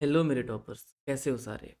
Hello मेरे toppers, कैसे हो सारे।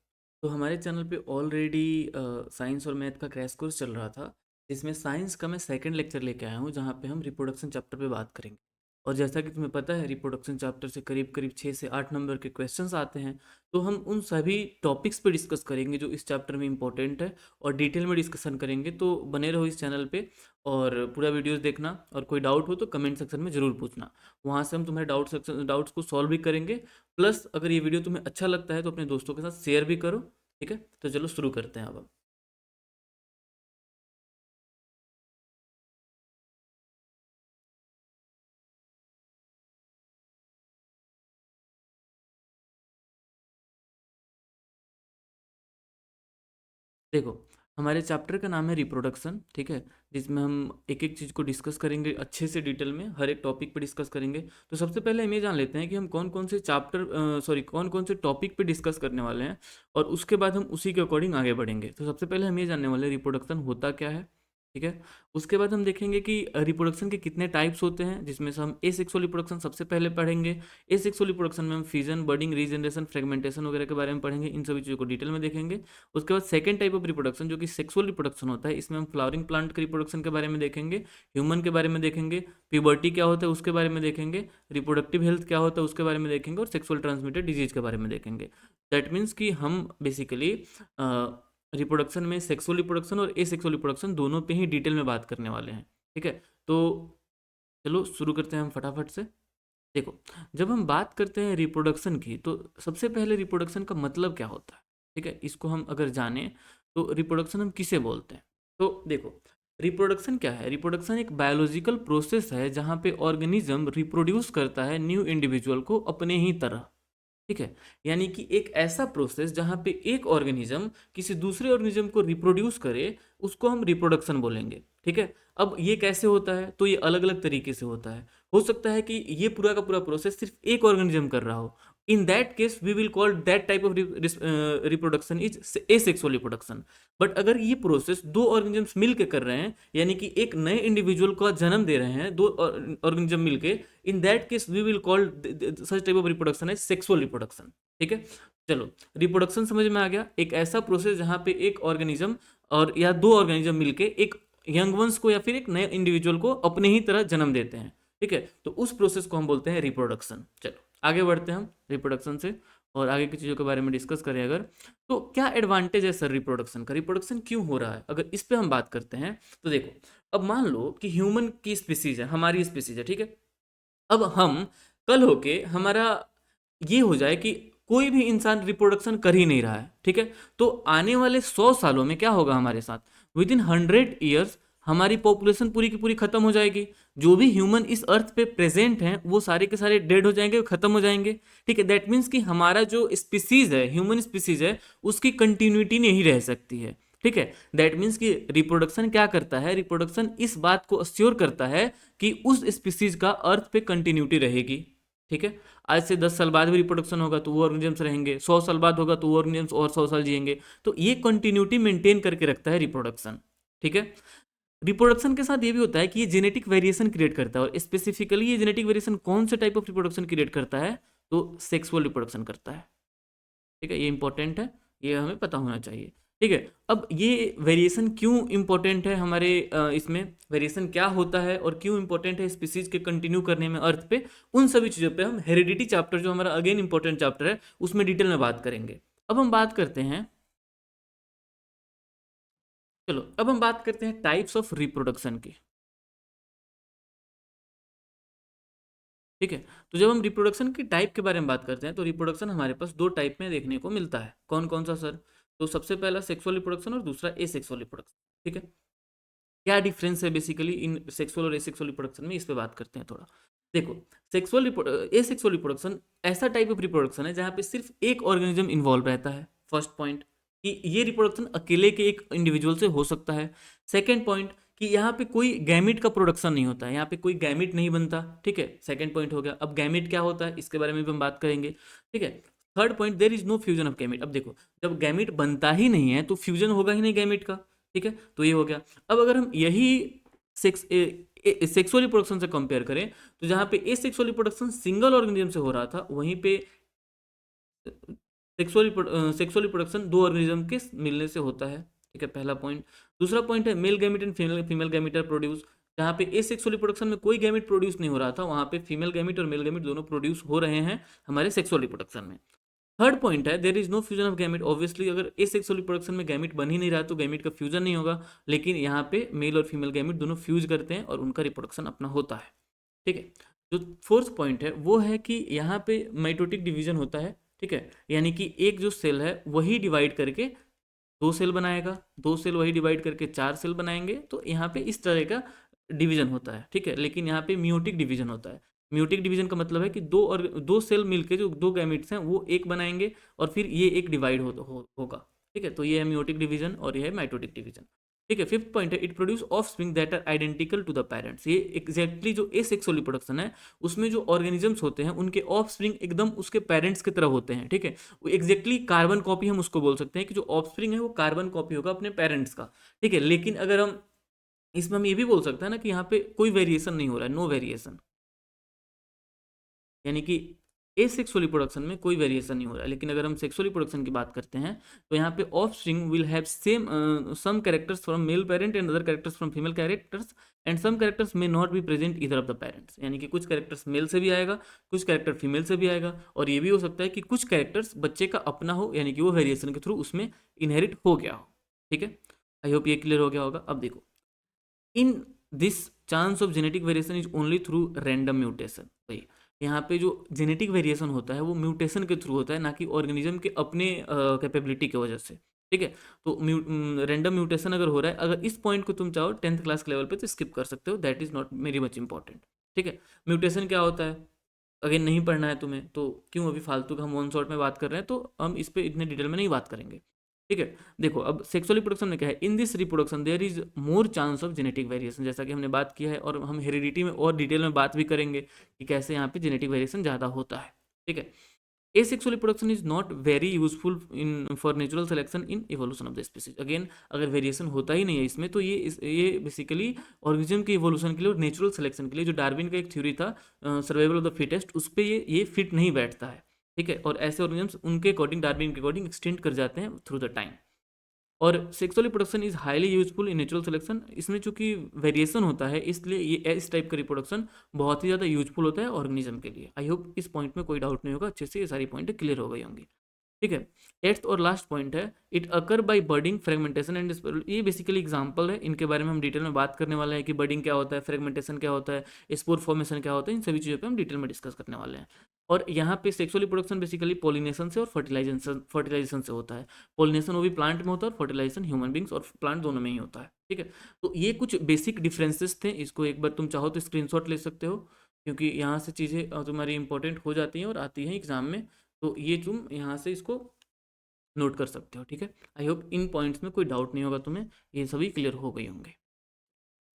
तो हमारे चैनल पे ऑलरेडी साइंस और मैथ का क्रैश कोर्स चल रहा था, जिसमें साइंस का मैं सेकंड लेक्चर लेके आया हूँ, जहाँ पे हम रिप्रोडक्शन चैप्टर पे बात करेंगे। और जैसा कि तुम्हें पता है, रिप्रोडक्शन चैप्टर से करीब करीब 6 से 8 नंबर के क्वेश्चंस आते हैं। तो हम उन सभी टॉपिक्स पे डिस्कस करेंगे जो इस चैप्टर में इंपॉर्टेंट है, और डिटेल में डिस्कशन करेंगे। तो बने रहो इस चैनल पे और पूरा वीडियोस देखना, और कोई डाउट हो तो कमेंट सेक्शन में ज़रूर पूछना। वहाँ से हम तुम्हारे डाउट्स को सॉल्व भी करेंगे। प्लस अगर ये वीडियो तुम्हें अच्छा लगता है तो अपने दोस्तों के साथ शेयर भी करो। ठीक है, तो चलो शुरू करते हैं अब। देखो, हमारे चैप्टर का नाम है रिप्रोडक्शन, ठीक है। जिसमें हम एक एक चीज़ को डिस्कस करेंगे अच्छे से, डिटेल में हर एक टॉपिक पे डिस्कस करेंगे। तो सबसे पहले हम ये जान लेते हैं कि हम कौन कौन से कौन कौन से टॉपिक पे डिस्कस करने वाले हैं, और उसके बाद हम उसी के अकॉर्डिंग आगे बढ़ेंगे। तो सबसे पहले हम ये जानने वाले हैं रिप्रोडक्शन होता क्या है, ठीक है। उसके बाद हम देखेंगे कि रिप्रोडक्शन के कितने टाइप्स होते हैं, जिसमें से हम एसेक्सुअल रिप्रोडक्शन सबसे पहले पढ़ेंगे। एसेक्सुअल रिप्रोडक्शन में हम फिजन, बर्डिंग, रीजनरेशन, फ्रेगमेंटेशन वगैरह के बारे में पढ़ेंगे। इन सभी चीज़ों को डिटेल में देखेंगे। उसके बाद सेकंड टाइप ऑफ रिप्रोडक्शन जो कि सेक्सुअल रिप्रोडक्शन होता है, इसमें हम फ्लावरिंग प्लांट के रिप्रोडक्शन के बारे में देखेंगे, ह्यूमन के बारे में देखेंगे, प्यूबर्टी क्या होता है उसके बारे में देखेंगे, रिप्रोडक्टिव हेल्थ क्या होता है उसके बारे में देखेंगे, और सेक्सुअल ट्रांसमिटेड डिजीज के बारे में देखेंगे। दैट मीन्स कि हम बेसिकली रिप्रोडक्शन में सेक्सुअल रिप्रोडक्शन और एसेक्सुअल रिप्रोडक्शन दोनों पे ही डिटेल में बात करने वाले हैं, ठीक है। तो चलो शुरू करते हैं हम फटाफट से। देखो, जब हम बात करते हैं रिप्रोडक्शन की, तो सबसे पहले रिप्रोडक्शन का मतलब क्या होता है, ठीक है। इसको हम अगर जाने तो रिप्रोडक्शन हम किसे बोलते हैं। तो देखो, रिप्रोडक्शन क्या है। रिप्रोडक्शन एक बायोलॉजिकल प्रोसेस है जहाँ पे ऑर्गेनिज्म रिप्रोड्यूस करता है न्यू इंडिविजुअल को अपने ही तरह, ठीक है। यानी कि एक ऐसा प्रोसेस जहाँ पे एक ऑर्गेनिज्म किसी दूसरे ऑर्गेनिज्म को रिप्रोड्यूस करे, उसको हम रिप्रोडक्शन बोलेंगे, ठीक है। अब ये कैसे होता है, तो ये अलग अलग तरीके से होता है। हो सकता है कि ये पूरा का पूरा प्रोसेस सिर्फ एक ऑर्गेनिज्म कर रहा हो। In that case we will call that type of reproduction is asexual reproduction. But अगर ये प्रोसेस दो ऑर्गेनिजम्स मिलकर कर रहे हैं, यानी कि एक नए इंडिविजुअल का जन्म दे रहे हैं दो ऑर्गेनिज्म मिलके, in that case we will call such type of reproduction है सेक्सुअल रिप्रोडक्शन, ठीक है। चलो, रिप्रोडक्शन समझ में आ गया। एक ऐसा प्रोसेस जहां पे एक ऑर्गेनिज्म और या दो ऑर्गेनिज्म मिलके एक यंग वंस को या फिर एक नए इंडिविजुअल को अपने ही तरह जन्म देते हैं, ठीक है। तो उस प्रोसेस को हम बोलते हैं रिप्रोडक्शन। चलो आगे बढ़ते हैं हम रिप्रोडक्शन से, और आगे की चीज़ों के बारे में डिस्कस करें अगर, तो क्या एडवांटेज है सर रिप्रोडक्शन का, रिप्रोडक्शन क्यों हो रहा है, अगर इस पे हम बात करते हैं। तो देखो, अब मान लो कि ह्यूमन की स्पीसीज है, हमारी स्पीसीज है, ठीक है। अब हम कल होके हमारा ये हो जाए कि कोई भी इंसान रिप्रोडक्शन कर ही नहीं रहा है, ठीक है। तो आने वाले 100 सालों में क्या होगा हमारे साथ, विद इन 100 ईयर्स हमारी पॉपुलेशन पूरी की पूरी खत्म हो जाएगी। जो भी ह्यूमन इस अर्थ पे प्रेजेंट हैं वो सारे के सारे डेड हो जाएंगे, खत्म हो जाएंगे, ठीक है। दैट मीन्स कि हमारा जो स्पीसीज है, ह्यूमन स्पीसीज है, उसकी कंटिन्यूटी नहीं रह सकती है, ठीक है। दैट मीन्स कि रिप्रोडक्शन क्या करता है, रिप्रोडक्शन इस बात को अश्योर करता है कि उस स्पीसीज का अर्थ पे कंटिन्यूटी रहेगी, ठीक है। आज से 10 साल बाद भी रिप्रोडक्शन होगा तो वो ऑर्गेनिजम्स रहेंगे, 100 साल बाद होगा तो वो ऑर्गेनिजम्स और 100 साल जिएंगे। तो ये कंटिन्यूटी मेंटेन करके रखता है रिप्रोडक्शन, ठीक है। रिप्रोडक्शन के साथ ये भी होता है कि ये जेनेटिक वेरिएशन क्रिएट करता है, और स्पेसिफिकली ये जेनेटिक वेरिएशन कौन से टाइप ऑफ रिप्रोडक्शन क्रिएट करता है, तो सेक्सुअल रिप्रोडक्शन करता है, ठीक है। ये इंपॉर्टेंट है, ये हमें पता होना चाहिए, ठीक है। अब ये वेरिएशन क्यों इंपॉर्टेंट है हमारे इसमें, वेरिएशन क्या होता है और क्यों इंपॉर्टेंट है स्पीसीज के कंटिन्यू करने में अर्थ पे, उन सभी चीज़ों पे हम हेरिडिटी चैप्टर जो हमारा अगेन इंपॉर्टेंट चैप्टर है उसमें डिटेल में बात करेंगे। अब हम बात करते हैं, चलो अब हम बात करते हैं टाइप्स ऑफ रिप्रोडक्शन की, ठीक है। तो जब हम रिप्रोडक्शन की टाइप के बारे में बात करते हैं, तो रिप्रोडक्शन हमारे पास दो टाइप में देखने को मिलता है। कौन कौन सा सर, तो सबसे पहला सेक्सुअल रिप्रोडक्शन और दूसरा एसेक्सुअल रिप्रोडक्शन, ठीक है। क्या डिफरेंस है बेसिकली इन सेक्सुअल और एसेक्सुअल रिप्रोडक्शन में, इस पे बात करते हैं थोड़ा। देखो, एसेक्सुअल रिप्रोडक्शन ऐसा टाइप ऑफ रिप्रोडक्शन है जहाँ पे सिर्फ एक ऑर्गेनिज्म इन्वॉल्व रहता है, फर्स्ट पॉइंट, कि ये रिप्रोडक्शन अकेले के एक इंडिविजुअल से हो सकता है। सेकेंड पॉइंट, कि यहाँ पे कोई गैमिट का प्रोडक्शन नहीं होता है, यहाँ पे कोई गैमिट नहीं बनता, ठीक है। सेकेंड पॉइंट हो गया। अब गैमिट क्या होता है इसके बारे में भी हम बात करेंगे, ठीक है। Third point, there is no fusion of gamete. अब देखो, जब गैमिट बनता ही नहीं है तो फ्यूजन होगा ही नहीं गैमिट का, ठीक है। तो ये हो गया। अब अगर हम यही सेक्सुअल रिप्रोडक्शन से कंपेयर करें, तो जहां पे ए सेक्सुअल रिप्रोडक्शन सिंगल ऑर्गेनिज्म से हो रहा था, वहीं पे सेक्सुअल रिप्रोडक्शन दो ऑर्गेनिज्म के मिलने से होता है, ठीक है, पहला पॉइंट। दूसरा पॉइंट है male gamete and female gamete are produce. जहाँ पे एसेक्सुअल रिप्रोडक्शन में कोई गैमेट प्रोड्यूस नहीं हो रहा था, वहाँ पे फीमेल गैमेट और मेल गैमेट दोनों प्रोड्यूस हो रहे हैं हमारे सेक्सुअल रिप्रोडक्शन में। थर्ड पॉइंट है there is no fusion of gamete. Obviously अगर एसेक्सुअल रिप्रोडक्शन में गैमेट बन ही नहीं रहा तो गैमेट का फ्यूजन नहीं होगा, लेकिन यहाँ पे मेल और फीमेल गैमेट दोनों फ्यूज करते हैं और उनका रिप्रोडक्शन अपना होता है, ठीक है। जो फोर्थ पॉइंट है वो है कि यहाँ पे माइटोटिक डिवीजन होता है, ठीक है, यानी कि एक जो सेल है वही डिवाइड करके दो सेल बनाएगा, दो सेल वही डिवाइड करके चार सेल बनाएंगे, तो यहाँ पे इस तरह का डिवीजन होता है, ठीक है। लेकिन यहाँ पे म्यूटिक डिवीजन होता है। म्यूटिक डिवीजन का मतलब है कि दो सेल मिलके जो दो गैमेट्स हैं वो एक बनाएंगे और फिर ये एक डिवाइड होगा, ठीक है। तो ये है म्यूटिक डिवीजन और ये है माइटोटिक डिवीजन, ठीक है। फिफ्थ पॉइंट है it produce offspring that are identical to the parents. ये एग्जैक्टली जो एसेक्सुअल रिप्रोडक्शन है उसमें जो ऑर्गेनिजम्स होते हैं उनके ऑफ स्प्रिंग एकदम उसके पेरेंट्स की तरह होते हैं, ठीक है। वो एग्जैक्टली कार्बन कॉपी हम उसको बोल सकते हैं कि जो ऑफ स्प्रिंग है वो कार्बन कॉपी होगा अपने पेरेंट्स का, ठीक है। लेकिन अगर हम इसमें हम ये भी बोल सकते हैं ना कि यहाँ पे कोई वेरिएशन नहीं हो रहा है, नो वेरिएशन, यानी कि एसेक्सुअल रिप्रोडक्शन में कोई वेरिएशन नहीं हो रहा है। लेकिन अगर हम सेक्सुअल रिप्रोडक्शन की बात करते हैं तो यहाँ पे offspring will have same some characters from male parent and other characters from female characters and some characters may not be present either of the parents. यानी कि कुछ कैरेक्टर्स मेल से भी आएगा, कुछ कैरेक्टर फीमेल से भी आएगा, और ये भी हो सकता है कि कुछ कैरेक्टर्स बच्चे का अपना हो, यानी कि वो वेरिएशन के थ्रू उसमें इनहेरिट हो गया हो, ठीक है। आई होप ये क्लियर हो गया होगा। अब देखो in this chance of genetic variation is only through random mutation. भाई यहाँ पे जो जेनेटिक वेरिएशन होता है वो म्यूटेशन के थ्रू होता है, ना कि ऑर्गेनिज्म के अपने कैपेबिलिटी की वजह से, ठीक है। तो रैंडम म्यूटेशन अगर हो रहा है, अगर इस पॉइंट को तुम चाहो 10th क्लास के लेवल पे तो स्किप कर सकते हो, that is not very much important, ठीक है। म्यूटेशन क्या होता है अगर नहीं पढ़ना है तुम्हें तो क्यों अभी फालतू का हम वन शॉट में बात कर रहे हैं, तो हम इस पर इतने डिटेल में नहीं बात करेंगे, ठीक है। देखो अब सेक्सुअल रिप्रोडक्शन में क्या है, in this reproduction there is more chance of genetic variation, जैसा कि हमने बात किया है, और हम हेरिडिटी में और डिटेल में बात भी करेंगे कि कैसे यहाँ पे जेनेटिक वेरिएशन ज़्यादा होता है, ठीक है। asexual reproduction is not very useful in for natural selection in evolution of the species। Again अगर वेरिएशन होता ही नहीं है इसमें तो ये बेसिकली ऑर्गेनिज्म के इवोल्यूशन के लिए और नेचुरल सिलेक्शन के लिए, जो डार्विन का एक थ्योरी था सर्वाइवल ऑफ द फिटेस्ट, उस पर ये फिट नहीं बैठता है, ठीक है। और ऐसे ऑर्गेनिजम्स उनके अकॉर्डिंग डार्विन के अकॉर्डिंग एक्सटेंड कर जाते हैं थ्रू द टाइम। और sexual reproduction is highly useful in natural selection. इसमें चूंकि वेरिएशन होता है इसलिए ये इस टाइप का रिप्रोडक्शन बहुत ही ज़्यादा यूजफुल होता है ऑर्गेनिज्म के लिए। आई होप इस पॉइंट में कोई डाउट नहीं होगा, अच्छे से ये सारी पॉइंट क्लियर हो गई होंगी, ठीक है। एट्थ और लास्ट पॉइंट है it occur by budding, fragmentation and ये बेसिकली एग्जांपल है, इनके बारे में हम डिटेल में बात करने वाले हैं कि बर्डिंग क्या होता है, फ्रेगमेंटेशन क्या होता है, स्पोर फॉर्मेशन क्या होता है, इन सभी चीज़ों पे हम डिटेल में डिस्कस करने वाले हैं। और यहाँ पे सेक्सुअल रिप्रोडक्शन बेसिकली पॉलिनेशन से और फर्टिलाइजेशन से होता है। पॉलिनेशन वो भी प्लांट में होता है और फर्टिलाइजेशन ह्यूमन बींग्स और प्लांट दोनों में ही होता है, ठीक है। तो ये कुछ बेसिक डिफरेंसेस थे, इसको एक बार तुम चाहो तो स्क्रीनशॉट ले सकते हो, क्योंकि यहाँ से चीज़ें तुम्हारी इंपॉर्टेंट हो जाती हैं और आती हैं एग्जाम में, तो ये तुम यहाँ से इसको नोट कर सकते हो, ठीक है। आई होप इन पॉइंट्स में कोई डाउट नहीं होगा तुम्हें, ये सभी क्लियर हो गई होंगे।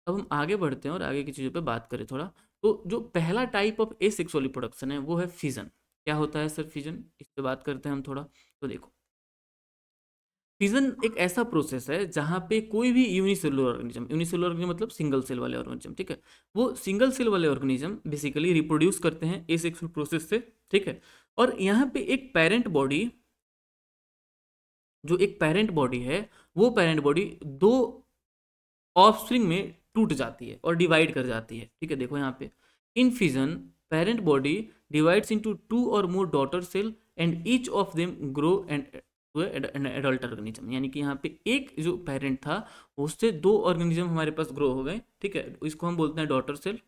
अब हम आगे बढ़ते हैं और आगे की चीज़ों पे बात करें थोड़ा। तो जो पहला टाइप ऑफ एसेक्सुअल रिप्रोडक्शन है वो है फिजन। क्या होता है सर फिजन, इस पे बात करते हैं हम थोड़ा। तो देखो फिजन एक ऐसा प्रोसेस है जहाँ पे कोई भी यूनिसेलुलर ऑर्गेनिज्म मतलब सिंगल सेल वाले ऑर्गेनिज्म, ठीक है, वो सिंगल सेल वाले ऑर्गेनिज्म बेसिकली रिप्रोड्यूस करते हैं एसेक्सुअल प्रोसेस से, ठीक है। और यहाँ पे एक पेरेंट बॉडी, जो एक पेरेंट बॉडी है, वो पेरेंट बॉडी दो ऑफस्प्रिंग में टूट जाती है और डिवाइड कर जाती है, ठीक है। देखो यहाँ पे in fission parent body divides into two और more daughter cell and each of them grow and adult organism. यानी कि यहाँ पे एक जो पेरेंट था उससे दो ऑर्गेनिज्म हमारे पास ग्रो हो गए, ठीक है, इसको हम बोलते हैं डॉटर सेल,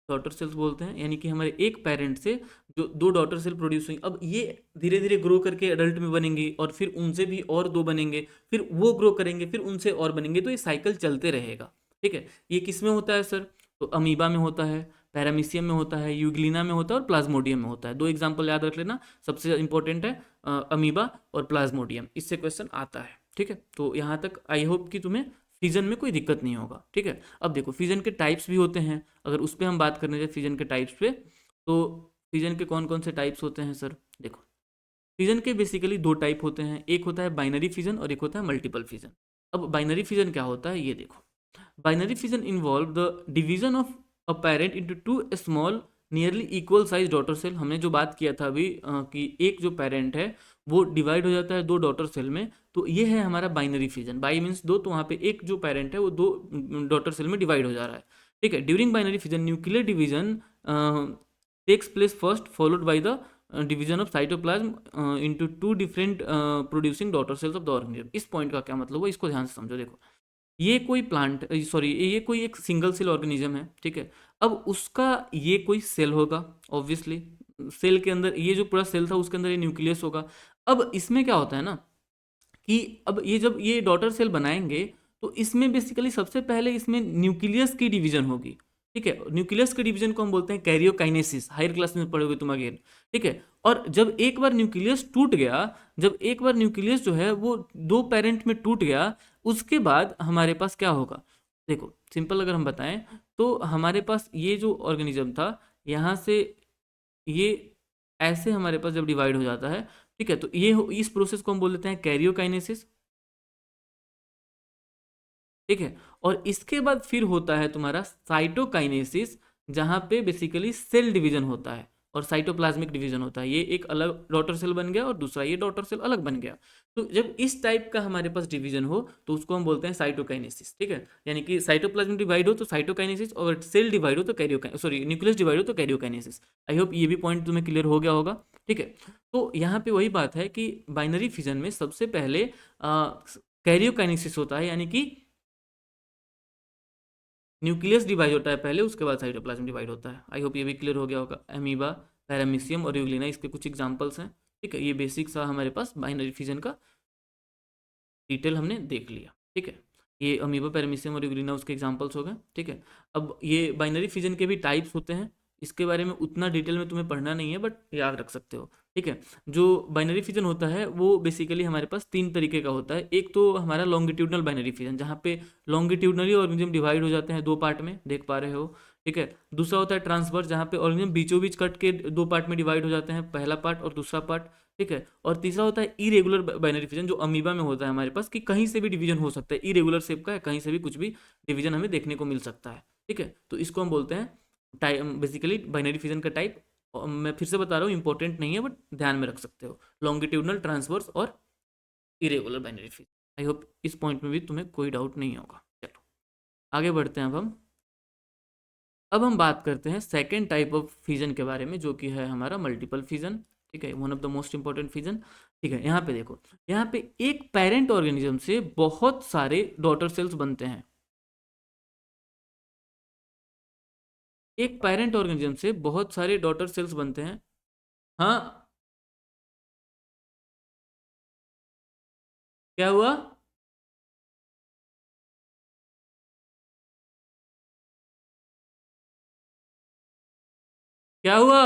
डॉटर सेल्स बोलते हैं। यानी कि हमारे एक पेरेंट से जो दो डॉटर सेल प्रोड्यूस हुई, अब ये धीरे धीरे ग्रो करके एडल्ट में बनेंगी और फिर उनसे भी और दो बनेंगे, फिर वो ग्रो करेंगे, फिर उनसे और बनेंगे, तो ये साइकिल चलते रहेगा, ठीक है। ये किस में होता है सर, तो अमीबा में होता है, पैरामीशियम में होता है, यूग्लिना में होता है और प्लाज्मोडियम में होता है। दो एग्जाम्पल याद रख लेना, सबसे इंपॉर्टेंट है अमीबा और प्लाज्मोडियम, इससे क्वेश्चन आता है, ठीक है। तो यहाँ तक आई होप कि तुम्हें फिजन में कोई दिक्कत नहीं होगा, ठीक है। अब देखो फिजन के टाइप्स भी होते हैं, अगर उस पर हम बात करने जाए फिजन के टाइप्स पे, तो फिजन के कौन कौन से टाइप्स होते हैं सर। देखो फिजन के बेसिकली दो टाइप होते हैं, एक होता है बाइनरी फिजन और एक होता है मल्टीपल फिजन। अब बाइनरी फिजन क्या होता है ये देखो, binary fission involve the division of a parent into two small nearly equal size daughter cell. हमने जो बात किया था अभी कि एक जो पेरेंट है वो डिवाइड हो जाता है दो डॉटर सेल में, तो ये है हमारा बाइनरी फिजन। बाई मीन्स दो, तो वहाँ पे एक जो पेरेंट है वो दो डॉटर सेल में डिवाइड हो जा रहा है, ठीक है। During binary fission nuclear division takes place first followed by the division of cytoplasm into two different producing daughter cells of the organism. इस पॉइंट का क्या मतलब हुआ, इसको ध्यान से समझो। देखो, ये कोई प्लांट, सॉरी, ये कोई एक सिंगल सेल ऑर्गेनिज्म है, ठीक है। अब उसका ये कोई सेल होगा, ऑब्वियसली सेल के अंदर ये जो पूरा सेल था उसके अंदर ये न्यूक्लियस होगा। अब इसमें क्या होता है ना कि अब ये जब ये डॉटर सेल बनाएंगे तो इसमें बेसिकली सबसे पहले इसमें न्यूक्लियस की डिवीजन होगी, ठीक है। न्यूक्लियस के डिवीजन को हम बोलते हैं कैरियोकाइनेसिस, हायर क्लास में पढ़ोगे तुम अगेन, ठीक है। और जब एक बार न्यूक्लियस टूट गया, जब एक बार न्यूक्लियस जो है वो दो पेरेंट में टूट गया, उसके बाद हमारे पास क्या होगा। देखो सिंपल अगर हम बताएं तो हमारे पास ये जो ऑर्गेनिज्म था यहाँ से ये ऐसे हमारे पास जब डिवाइड हो जाता है, ठीक है, तो ये इस प्रोसेस को हम बोल देते हैं कैरियोकाइनेसिस, ठीक है। और इसके बाद फिर होता है तुम्हारा साइटोकाइनेसिस, जहां पे बेसिकली सेल डिवीजन होता है और साइटोप्लाज्मिक डिवीजन होता है। ये एक अलग डॉटर सेल बन गया और दूसरा ये डॉटर सेल अलग बन गया। तो जब इस टाइप का हमारे पास डिवीजन हो तो उसको हम बोलते हैं साइटोकाइनेसिस, ठीक है। यानी कि साइटोप्लाज्म डिवाइड हो तो साइटोकाइनेसिस, और सेल डिवाइड हो तो सॉरी न्यूक्लियस डिवाइड हो तो कैरियोकाइनेसिस। आई होप ये भी पॉइंट तुम्हें क्लियर हो गया होगा, ठीक है। तो यहाँ पे वही बात है कि बाइनरी फिजन में सबसे पहले कैरियोकाइनेसिस होता है, यानी कि न्यूक्लियस डिवाइड होता है पहले, उसके बाद साइटोप्लाज्म डिवाइड होता है। आई होप ये भी क्लियर हो गया होगा। अमीबा, पैरामीशियम और यूग्लिना इसके कुछ एग्जांपल्स हैं, ठीक है। ये बेसिक सा हमारे पास बाइनरी फिजन का डिटेल हमने देख लिया, ठीक है। ये अमीबा, पैरामीशियम और यूग्लिना उसके एग्जांपल्स हो गए, ठीक है। अब ये बाइनरी फिजन के भी टाइप्स होते हैं, इसके बारे में उतना डिटेल में तुम्हें पढ़ना नहीं है, बट याद रख सकते हो, ठीक है। जो बाइनरी फिजन होता है वो बेसिकली हमारे पास तीन तरीके का होता है। एक तो हमारा लॉन्गिट्यूडनल बाइनरी फिजन, जहाँ पे लॉन्गिट्यूडनली ऑर्गेनिज्म डिवाइड हो जाते हैं दो पार्ट में, देख पा रहे हो, ठीक है। दूसरा होता है ट्रांसवर्स, जहाँ पे ऑर्गेनिज्म बीचों बीच कट के दो पार्ट में डिवाइड हो जाते हैं, पहला पार्ट और दूसरा पार्ट, ठीक है। और तीसरा होता है इरेगुलर बाइनरी फिजन, जो अमीबा में होता है हमारे पास, कि कहीं से भी डिवीजन हो सकता है, इरेगुलर शेप का है, कहीं से भी कुछ भी डिवीजन हमें देखने को मिल सकता है, ठीक है। तो इसको हम बोलते हैं टाइप, बेसिकली बाइनरी फिजन का टाइप। मैं फिर से बता रहा हूँ, इंपॉर्टेंट नहीं है बट ध्यान में रख सकते हो, लॉन्गिट्यूडनल, ट्रांसवर्स और irregular binary fission. I hope इस पॉइंट में भी तुम्हें कोई डाउट नहीं होगा। चलो आगे बढ़ते हैं। अब हम बात करते हैं सेकेंड टाइप ऑफ फिजन के बारे में, जो कि है हमारा मल्टीपल फिजन, ठीक है। One of the most important fission, ठीक है। यहाँ पे देखो, यहाँ पे एक पेरेंट ऑर्गेनिज्म से बहुत सारे डॉटर सेल्स बनते हैं। एक पेरेंट ऑर्गेनिज्म से बहुत सारे डॉटर सेल्स बनते हैं। हाँ, क्या हुआ? क्या हुआ?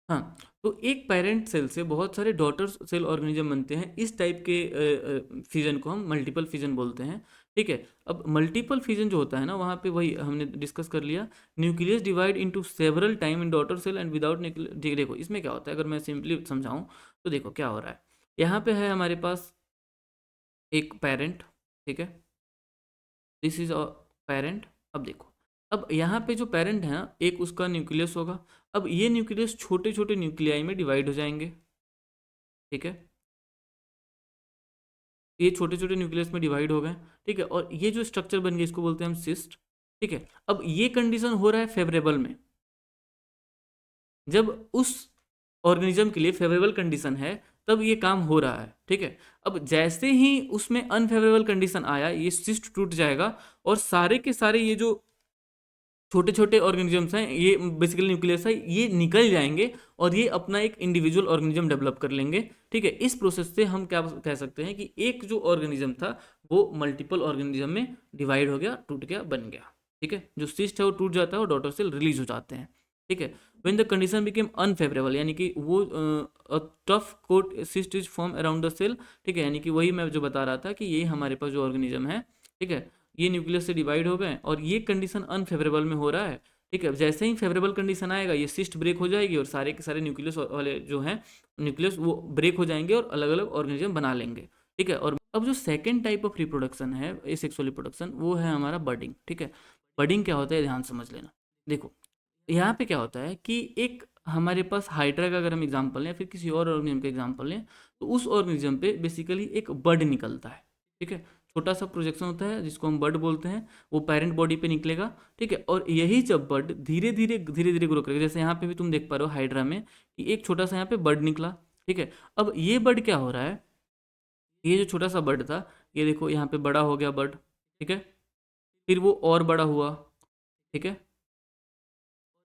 हाँ, तो एक पेरेंट सेल से बहुत सारे डॉटर सेल ऑर्गेनिज्म बनते हैं। इस टाइप के फिजन को हम मल्टीपल फिजन बोलते हैं, ठीक है। अब मल्टीपल फिजन जो होता है ना, वहाँ पे वही हमने डिस्कस कर लिया, nucleus divide into several time in daughter cell and without nucleus. देखो इसमें क्या होता है, अगर मैं सिंपली समझाऊं तो देखो क्या हो रहा है। यहाँ पे है हमारे पास एक पेरेंट, ठीक है, दिस इज अ पेरेंट। अब देखो, अब यहाँ पे जो पेरेंट है ना, एक उसका न्यूक्लियस होगा। अब ये न्यूक्लियस छोटे छोटे न्यूक्लियाई में डिवाइड हो जाएंगे, ठीक है। ये छोटे छोटे न्यूक्लियस में डिवाइड हो गए, ठीक है। और ये जो स्ट्रक्चर बन गया इसको बोलते हैं हम सिस्ट, ठीक है। अब ये कंडीशन हो रहा है फेवरेबल में, जब उस ऑर्गेनिज्म के लिए फेवरेबल कंडीशन है तब ये काम हो रहा है, ठीक है। अब जैसे ही उसमें अनफेवरेबल कंडीशन आया, ये सिस्ट टूट जाएगा और सारे के सारे ये जो छोटे छोटे ऑर्गेनिजम्स हैं, ये बेसिकली न्यूक्लियस है, ये निकल जाएंगे और ये अपना एक इंडिविजुअल ऑर्गेनिज्म डेवलप कर लेंगे, ठीक है। इस प्रोसेस से हम क्या कह सकते हैं कि एक जो ऑर्गेनिज्म था वो मल्टीपल ऑर्गेनिज्म में डिवाइड हो गया, टूट गया, बन गया, ठीक है। जो सिस्ट है वो टूट जाता है और डॉटर सेल रिलीज हो जाते हैं, ठीक है। When the condition became unfavourable, यानी कि वो tough coat cyst is form around the cell, ठीक है। यानी कि वही मैं जो बता रहा था कि ये हमारे पास जो ऑर्गेनिज्म है, ठीक है, ये न्यूक्लियस से डिवाइड हो गए और ये कंडीशन अनफेवरेबल में हो रहा है, ठीक है। जैसे ही फेवरेबल कंडीशन आएगा ये सिस्ट ब्रेक हो जाएगी और सारे के सारे न्यूक्लियस वाले जो हैं न्यूक्लियस वो ब्रेक हो जाएंगे और अलग अलग ऑर्गेनिज्म बना लेंगे, ठीक है। और अब जो सेकेंड टाइप ऑफ रिप्रोडक्शन है एसेक्सुअल रिप्रोडक्शन, वो है हमारा बर्डिंग। ठीक है, बर्डिंग क्या होता है ध्यान समझ लेना। देखो यहाँ पे क्या होता है कि एक हमारे पास हाइड्रा का अगर हम एग्जांपल लें या फिर किसी और ऑर्गेनिज्म का एग्जांपल लें, तो उस ऑर्गेनिज्म पे बेसिकली एक बड निकलता है। ठीक है, छोटा सा प्रोजेक्शन होता है जिसको हम बड बोलते हैं, वो पेरेंट बॉडी पे निकलेगा। ठीक है, और यही जब बड धीरे धीरे ग्रो करेगा, जैसे यहाँ पे भी तुम देख पा रहे हो हाइड्रा में कि एक छोटा सा यहाँ पे बड निकला। ठीक है, अब ये बड क्या हो रहा है, ये जो छोटा सा बड था, ये देखो यहाँ पे बड़ा हो गया बड। ठीक है, फिर वो और बड़ा हुआ। ठीक है,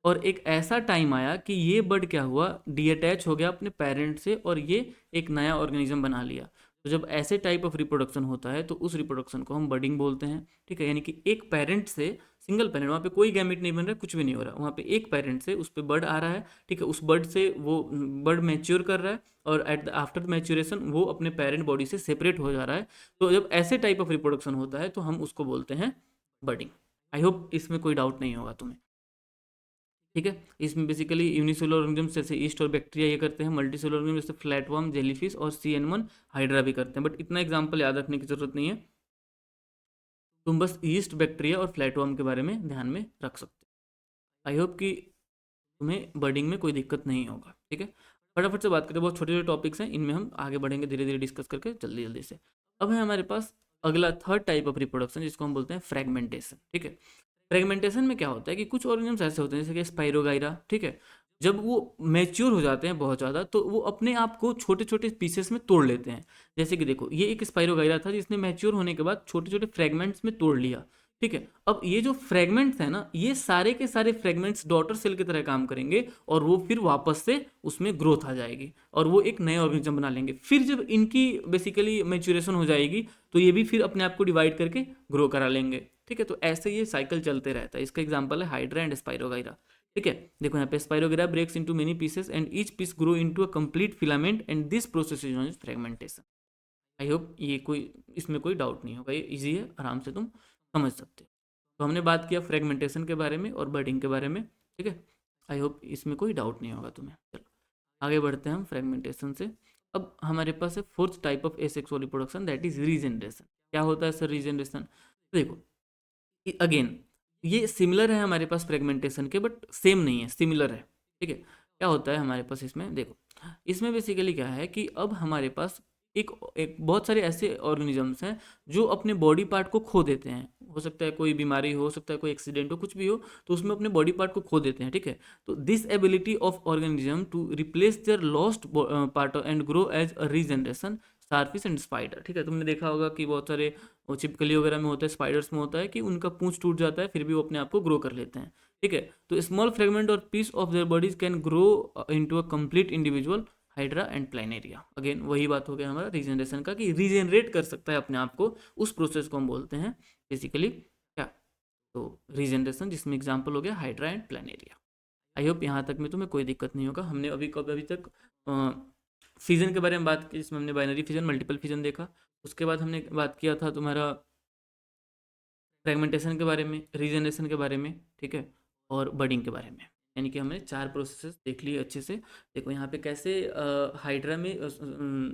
और एक ऐसा टाइम आया कि ये बर्ड क्या हुआ, डीअटैच हो गया अपने पेरेंट से और ये एक नया ऑर्गेनिज्म बना लिया। तो जब ऐसे टाइप ऑफ रिप्रोडक्शन होता है तो उस रिप्रोडक्शन को हम बर्डिंग बोलते हैं। ठीक है, यानी कि एक पेरेंट से, सिंगल पेरेंट, वहाँ पे कोई गैमेट नहीं बन रहा है, कुछ भी नहीं हो रहा, वहाँ पे एक पेरेंट से उस पर बर्ड आ रहा है। ठीक है, उस बर्ड से वो बर्ड मैच्योर कर रहा है और एट द आफ्टर मैच्योरेशन वो अपने पेरेंट बॉडी से सेपरेट हो जा रहा है। तो जब ऐसे टाइप ऑफ रिप्रोडक्शन होता है तो हम उसको बोलते हैं बर्डिंग। आई होप इसमें कोई डाउट नहीं होगा तुम्हें। ठीक है, इसमें बेसिकली यूनिसेलुलर ऑर्गेनिज्म जैसे ईस्ट और बैक्टीरिया ये करते हैं, मल्टी सेलुलर ऑर्गेनिज्म जैसे फ्लैटवर्म, जेलीफिश और CN1 हाइड्रा भी करते हैं, बट इतना एग्जांपल याद रखने की जरूरत नहीं है। तुम बस ईस्ट, बैक्टीरिया और फ्लैटवर्म के बारे में ध्यान में रख सकते हो। आई होप कि तुम्हें बर्डिंग में कोई दिक्कत नहीं होगा। ठीक है, फटाफट से बात करते हैं, बहुत छोटे छोटे टॉपिक्स हैं, इनमें हम आगे बढ़ेंगे धीरे धीरे डिस्कस करके जल्दी जल्दी से। अब है हमारे पास अगला थर्ड टाइप ऑफ रिप्रोडक्शन जिसको हम बोलते हैं फ्रेगमेंटेशन। ठीक है, फ्रेगमेंटेशन में क्या होता है कि कुछ ऑर्गेनिज्म ऐसे होते हैं जैसे कि स्पाइरोगाइरा। ठीक है, जब वो मैच्योर हो जाते हैं बहुत ज़्यादा तो वो अपने आप को छोटे छोटे पीसेस में तोड़ लेते हैं। जैसे कि देखो ये एक स्पाइरोगाइरा था जिसने मैच्योर होने के बाद छोटे छोटे फ्रेगमेंट्स में तोड़ लिया। ठीक है, अब ये जो फ्रेगमेंट्स है ना, ये सारे के सारे फ्रेगमेंट्स डॉटर सेल की तरह काम करेंगे और वो फिर वापस से उसमें ग्रोथ आ जाएगी और वो एक नए ऑर्गेनिज्म बना लेंगे। फिर जब इनकी बेसिकली मैच्योरेशन हो जाएगी तो ये भी फिर अपने आप को डिवाइड करके ग्रो करा लेंगे। ठीक है, तो ऐसे ये साइकिल चलते रहता है। इसका एग्जांपल है हाइड्रा एंड स्पाइरोगाइरा। ठीक है, देखो यहाँ पे spirogyra breaks into many pieces and each piece grow into a complete filament and this process is known as fragmentation. I hope ये कोई, इसमें कोई डाउट नहीं होगा, ये इजी है, आराम से तुम समझ सकते हो। तो हमने बात किया फ्रेगमेंटेशन के बारे में और बर्डिंग के बारे में। ठीक है, आई होप इसमें कोई डाउट नहीं होगा तुम्हें। चलो आगे बढ़ते हैं हम फ्रेगमेंटेशन से। अब हमारे पास है fourth type of asexual reproduction, that is regeneration. क्या होता है सर रीजनरेशन? देखो अगेन ये सिमिलर है हमारे पास फ्रेगमेंटेशन के, बट सेम नहीं है, सिमिलर है। ठीक है, क्या होता है हमारे पास इसमें, देखो इसमें बेसिकली क्या है कि अब हमारे पास एक एक बहुत सारे ऐसे ऑर्गेनिजम्स हैं जो अपने बॉडी पार्ट को खो देते हैं। हो सकता है कोई बीमारी हो सकता है कोई एक्सीडेंट हो, कुछ भी हो, तो उसमें अपने बॉडी पार्ट को खो देते हैं। ठीक है, तो this ability of organism to replace their lost part and grow as a regeneration starfish and spider. ठीक है, तुमने देखा होगा कि बहुत सारे वो छिपकली वगैरह में होता है, स्पाइडर्स में होता है कि उनका पूंछ टूट जाता है फिर भी वो अपने आप को ग्रो कर लेते हैं। ठीक है, तो स्मॉल फ्रेगमेंट और piece of their bodies can grow into a complete individual hydra and planaria. Again वही बात हो गया हमारा रीजनरेशन का कि रीजनरेट कर सकता है अपने आप को, उस प्रोसेस को हम बोलते हैं बेसिकली क्या, तो रीजनरेशन, जिसमें एग्जाम्पल हो गया हाइड्रा एंड प्लाइनेरिया। आई होप यहाँ तक में तुम्हें कोई दिक्कत नहीं होगा। हमने अभी तक फिजन के बारे में बात की, जिसमें हमने बाइनरी फिजन, मल्टीपल फिजन देखा। उसके बाद हमने बात किया था तुम्हारा फ्रेगमेंटेशन के बारे में, रीजनरेशन के बारे में। ठीक है, और बर्डिंग के बारे में, यानी कि हमने चार प्रोसेसेस देख लिए अच्छे से। देखो यहाँ पे कैसे हाइड्रा में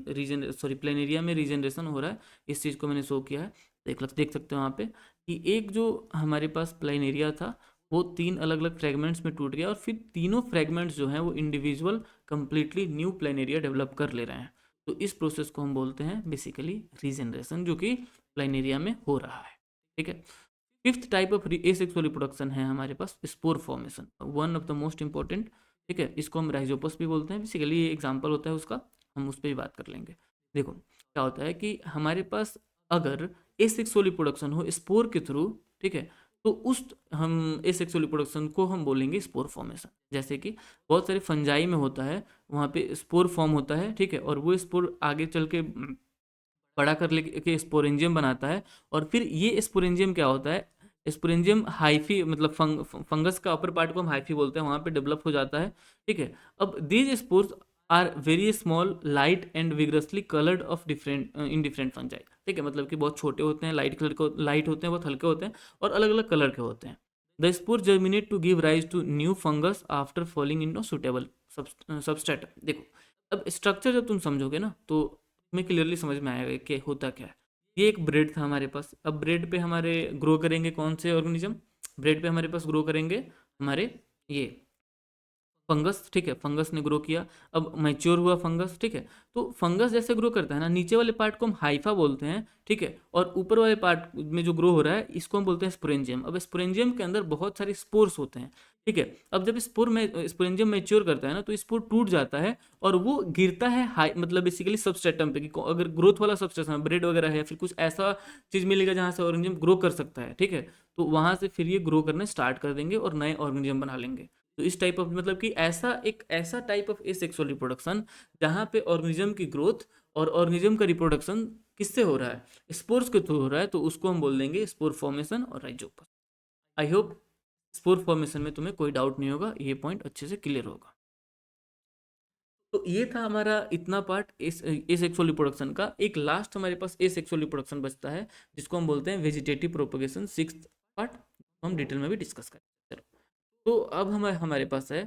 रीजन सॉरी प्लेनेरिया में रीजनरेशन हो रहा है, इस चीज़ को मैंने शो किया है। देख सकते हो वहाँ पे कि एक जो हमारे पास प्लेनेरिया था वो तीन अलग अलग फ्रेगमेंट्स में टूट गया और फिर तीनों फ्रेगमेंट्स जो हैं वो individual completely new planaria develop कर ले रहे हैं। तो इस प्रोसेस को हम बोलते हैं बेसिकली रीजनरेशन, जो कि प्लेनेरिया में हो रहा है। ठीक है, fifth type of asexual reproduction है हमारे पास spore formation, one of the most important. ठीक है, इसको हम राइजोपस भी बोलते हैं, बेसिकली ये एग्जांपल होता है उसका, हम उस पर भी बात कर लेंगे। देखो क्या होता है कि हमारे पास अगर एसेक्सुअल रिप्रोडक्शन हो स्पोर के थ्रू, ठीक है, तो उस हम एसेक्सुअल रिप्रोडक्शन को हम बोलेंगे स्पोर फॉर्मेशन। जैसे कि बहुत सारे फंजाई में होता है, वहाँ पे स्पोर फॉर्म होता है। ठीक है, और वो स्पोर आगे चल के बड़ा कर लेके स्पोरेंजियम बनाता है और फिर ये स्पोरेंजियम क्या होता है, स्पोरेंजियम हाइफी मतलब फंगस का अपर पार्ट को हम हाइफी बोलते हैं, वहाँ पे डेवलप हो जाता है। ठीक है, अब these spores are very small light and vigorously coloured of different in different fungi. ठीक है, मतलब कि बहुत छोटे होते हैं, लाइट कलर को लाइट होते हैं, बहुत हल्के होते हैं और अलग अलग कलर के होते हैं। The spore germinate to give rise to new fungus after falling in suitable substrate. देखो अब स्ट्रक्चर जब तुम समझोगे ना तो तुम्हें क्लियरली समझ में आएगा कि होता क्या है। ये एक ब्रेड था हमारे पास। अब ब्रेड पे हमारे ग्रो करेंगे कौन से ऑर्गेनिज्म? ब्रेड पे हमारे पास ग्रो करेंगे हमारे ये फंगस, ठीक है, फंगस ने ग्रो किया। अब मैच्योर हुआ फंगस, ठीक है। तो फंगस जैसे ग्रो करता है ना, नीचे वाले पार्ट को हम हाइफा बोलते हैं, ठीक है, और ऊपर वाले पार्ट में जो ग्रो हो रहा है इसको हम बोलते हैं स्पोरेंजियम। अब स्पोरेंजियम के अंदर बहुत सारे स्पोर्स होते हैं, ठीक है। अब जब स्पोर में स्पोरेंजियम मैच्योर करता है ना, तो स्पोर टूट जाता है और वो गिरता है हाई, मतलब बेसिकली सबस्ट्रेटम पे, कि अगर ग्रोथ वाला सबस्ट्रेटम ब्रेड वगैरह है, फिर कुछ ऐसा चीज मिलेगा जहाँ से ऑर्गेनिज्म ग्रो कर सकता है, ठीक है। तो वहां से फिर ये ग्रो करने स्टार्ट कर देंगे और नए ऑर्गेनिज्म बना लेंगे। तो इस टाइप ऑफ, मतलब कि ऐसा टाइप ऑफ एसेक्सुअल रिप्रोडक्शन जहाँ पे ऑर्गेनिज्म की ग्रोथ और ऑर्गेनिज्म का रिप्रोडक्शन किससे हो रहा है? स्पोर्स के थ्रू हो रहा है, तो उसको हम बोल देंगे स्पोर फॉर्मेशन और Rhizopus. I hope spore formation में तुम्हें कोई डाउट नहीं होगा, ये पॉइंट अच्छे से क्लियर होगा। तो ये था हमारा इतना पार्ट एसेक्सुअल रिप्रोडक्शन का। एक लास्ट हमारे पास एसेक्सुअल रिप्रोडक्शन बचता है, जिसको हम बोलते हैं वेजिटेटिव प्रोपगेशन, सिक्स्थ पार्ट, हम डिटेल में भी डिस्कस करेंगे। चलो, तो अब हमारे पास है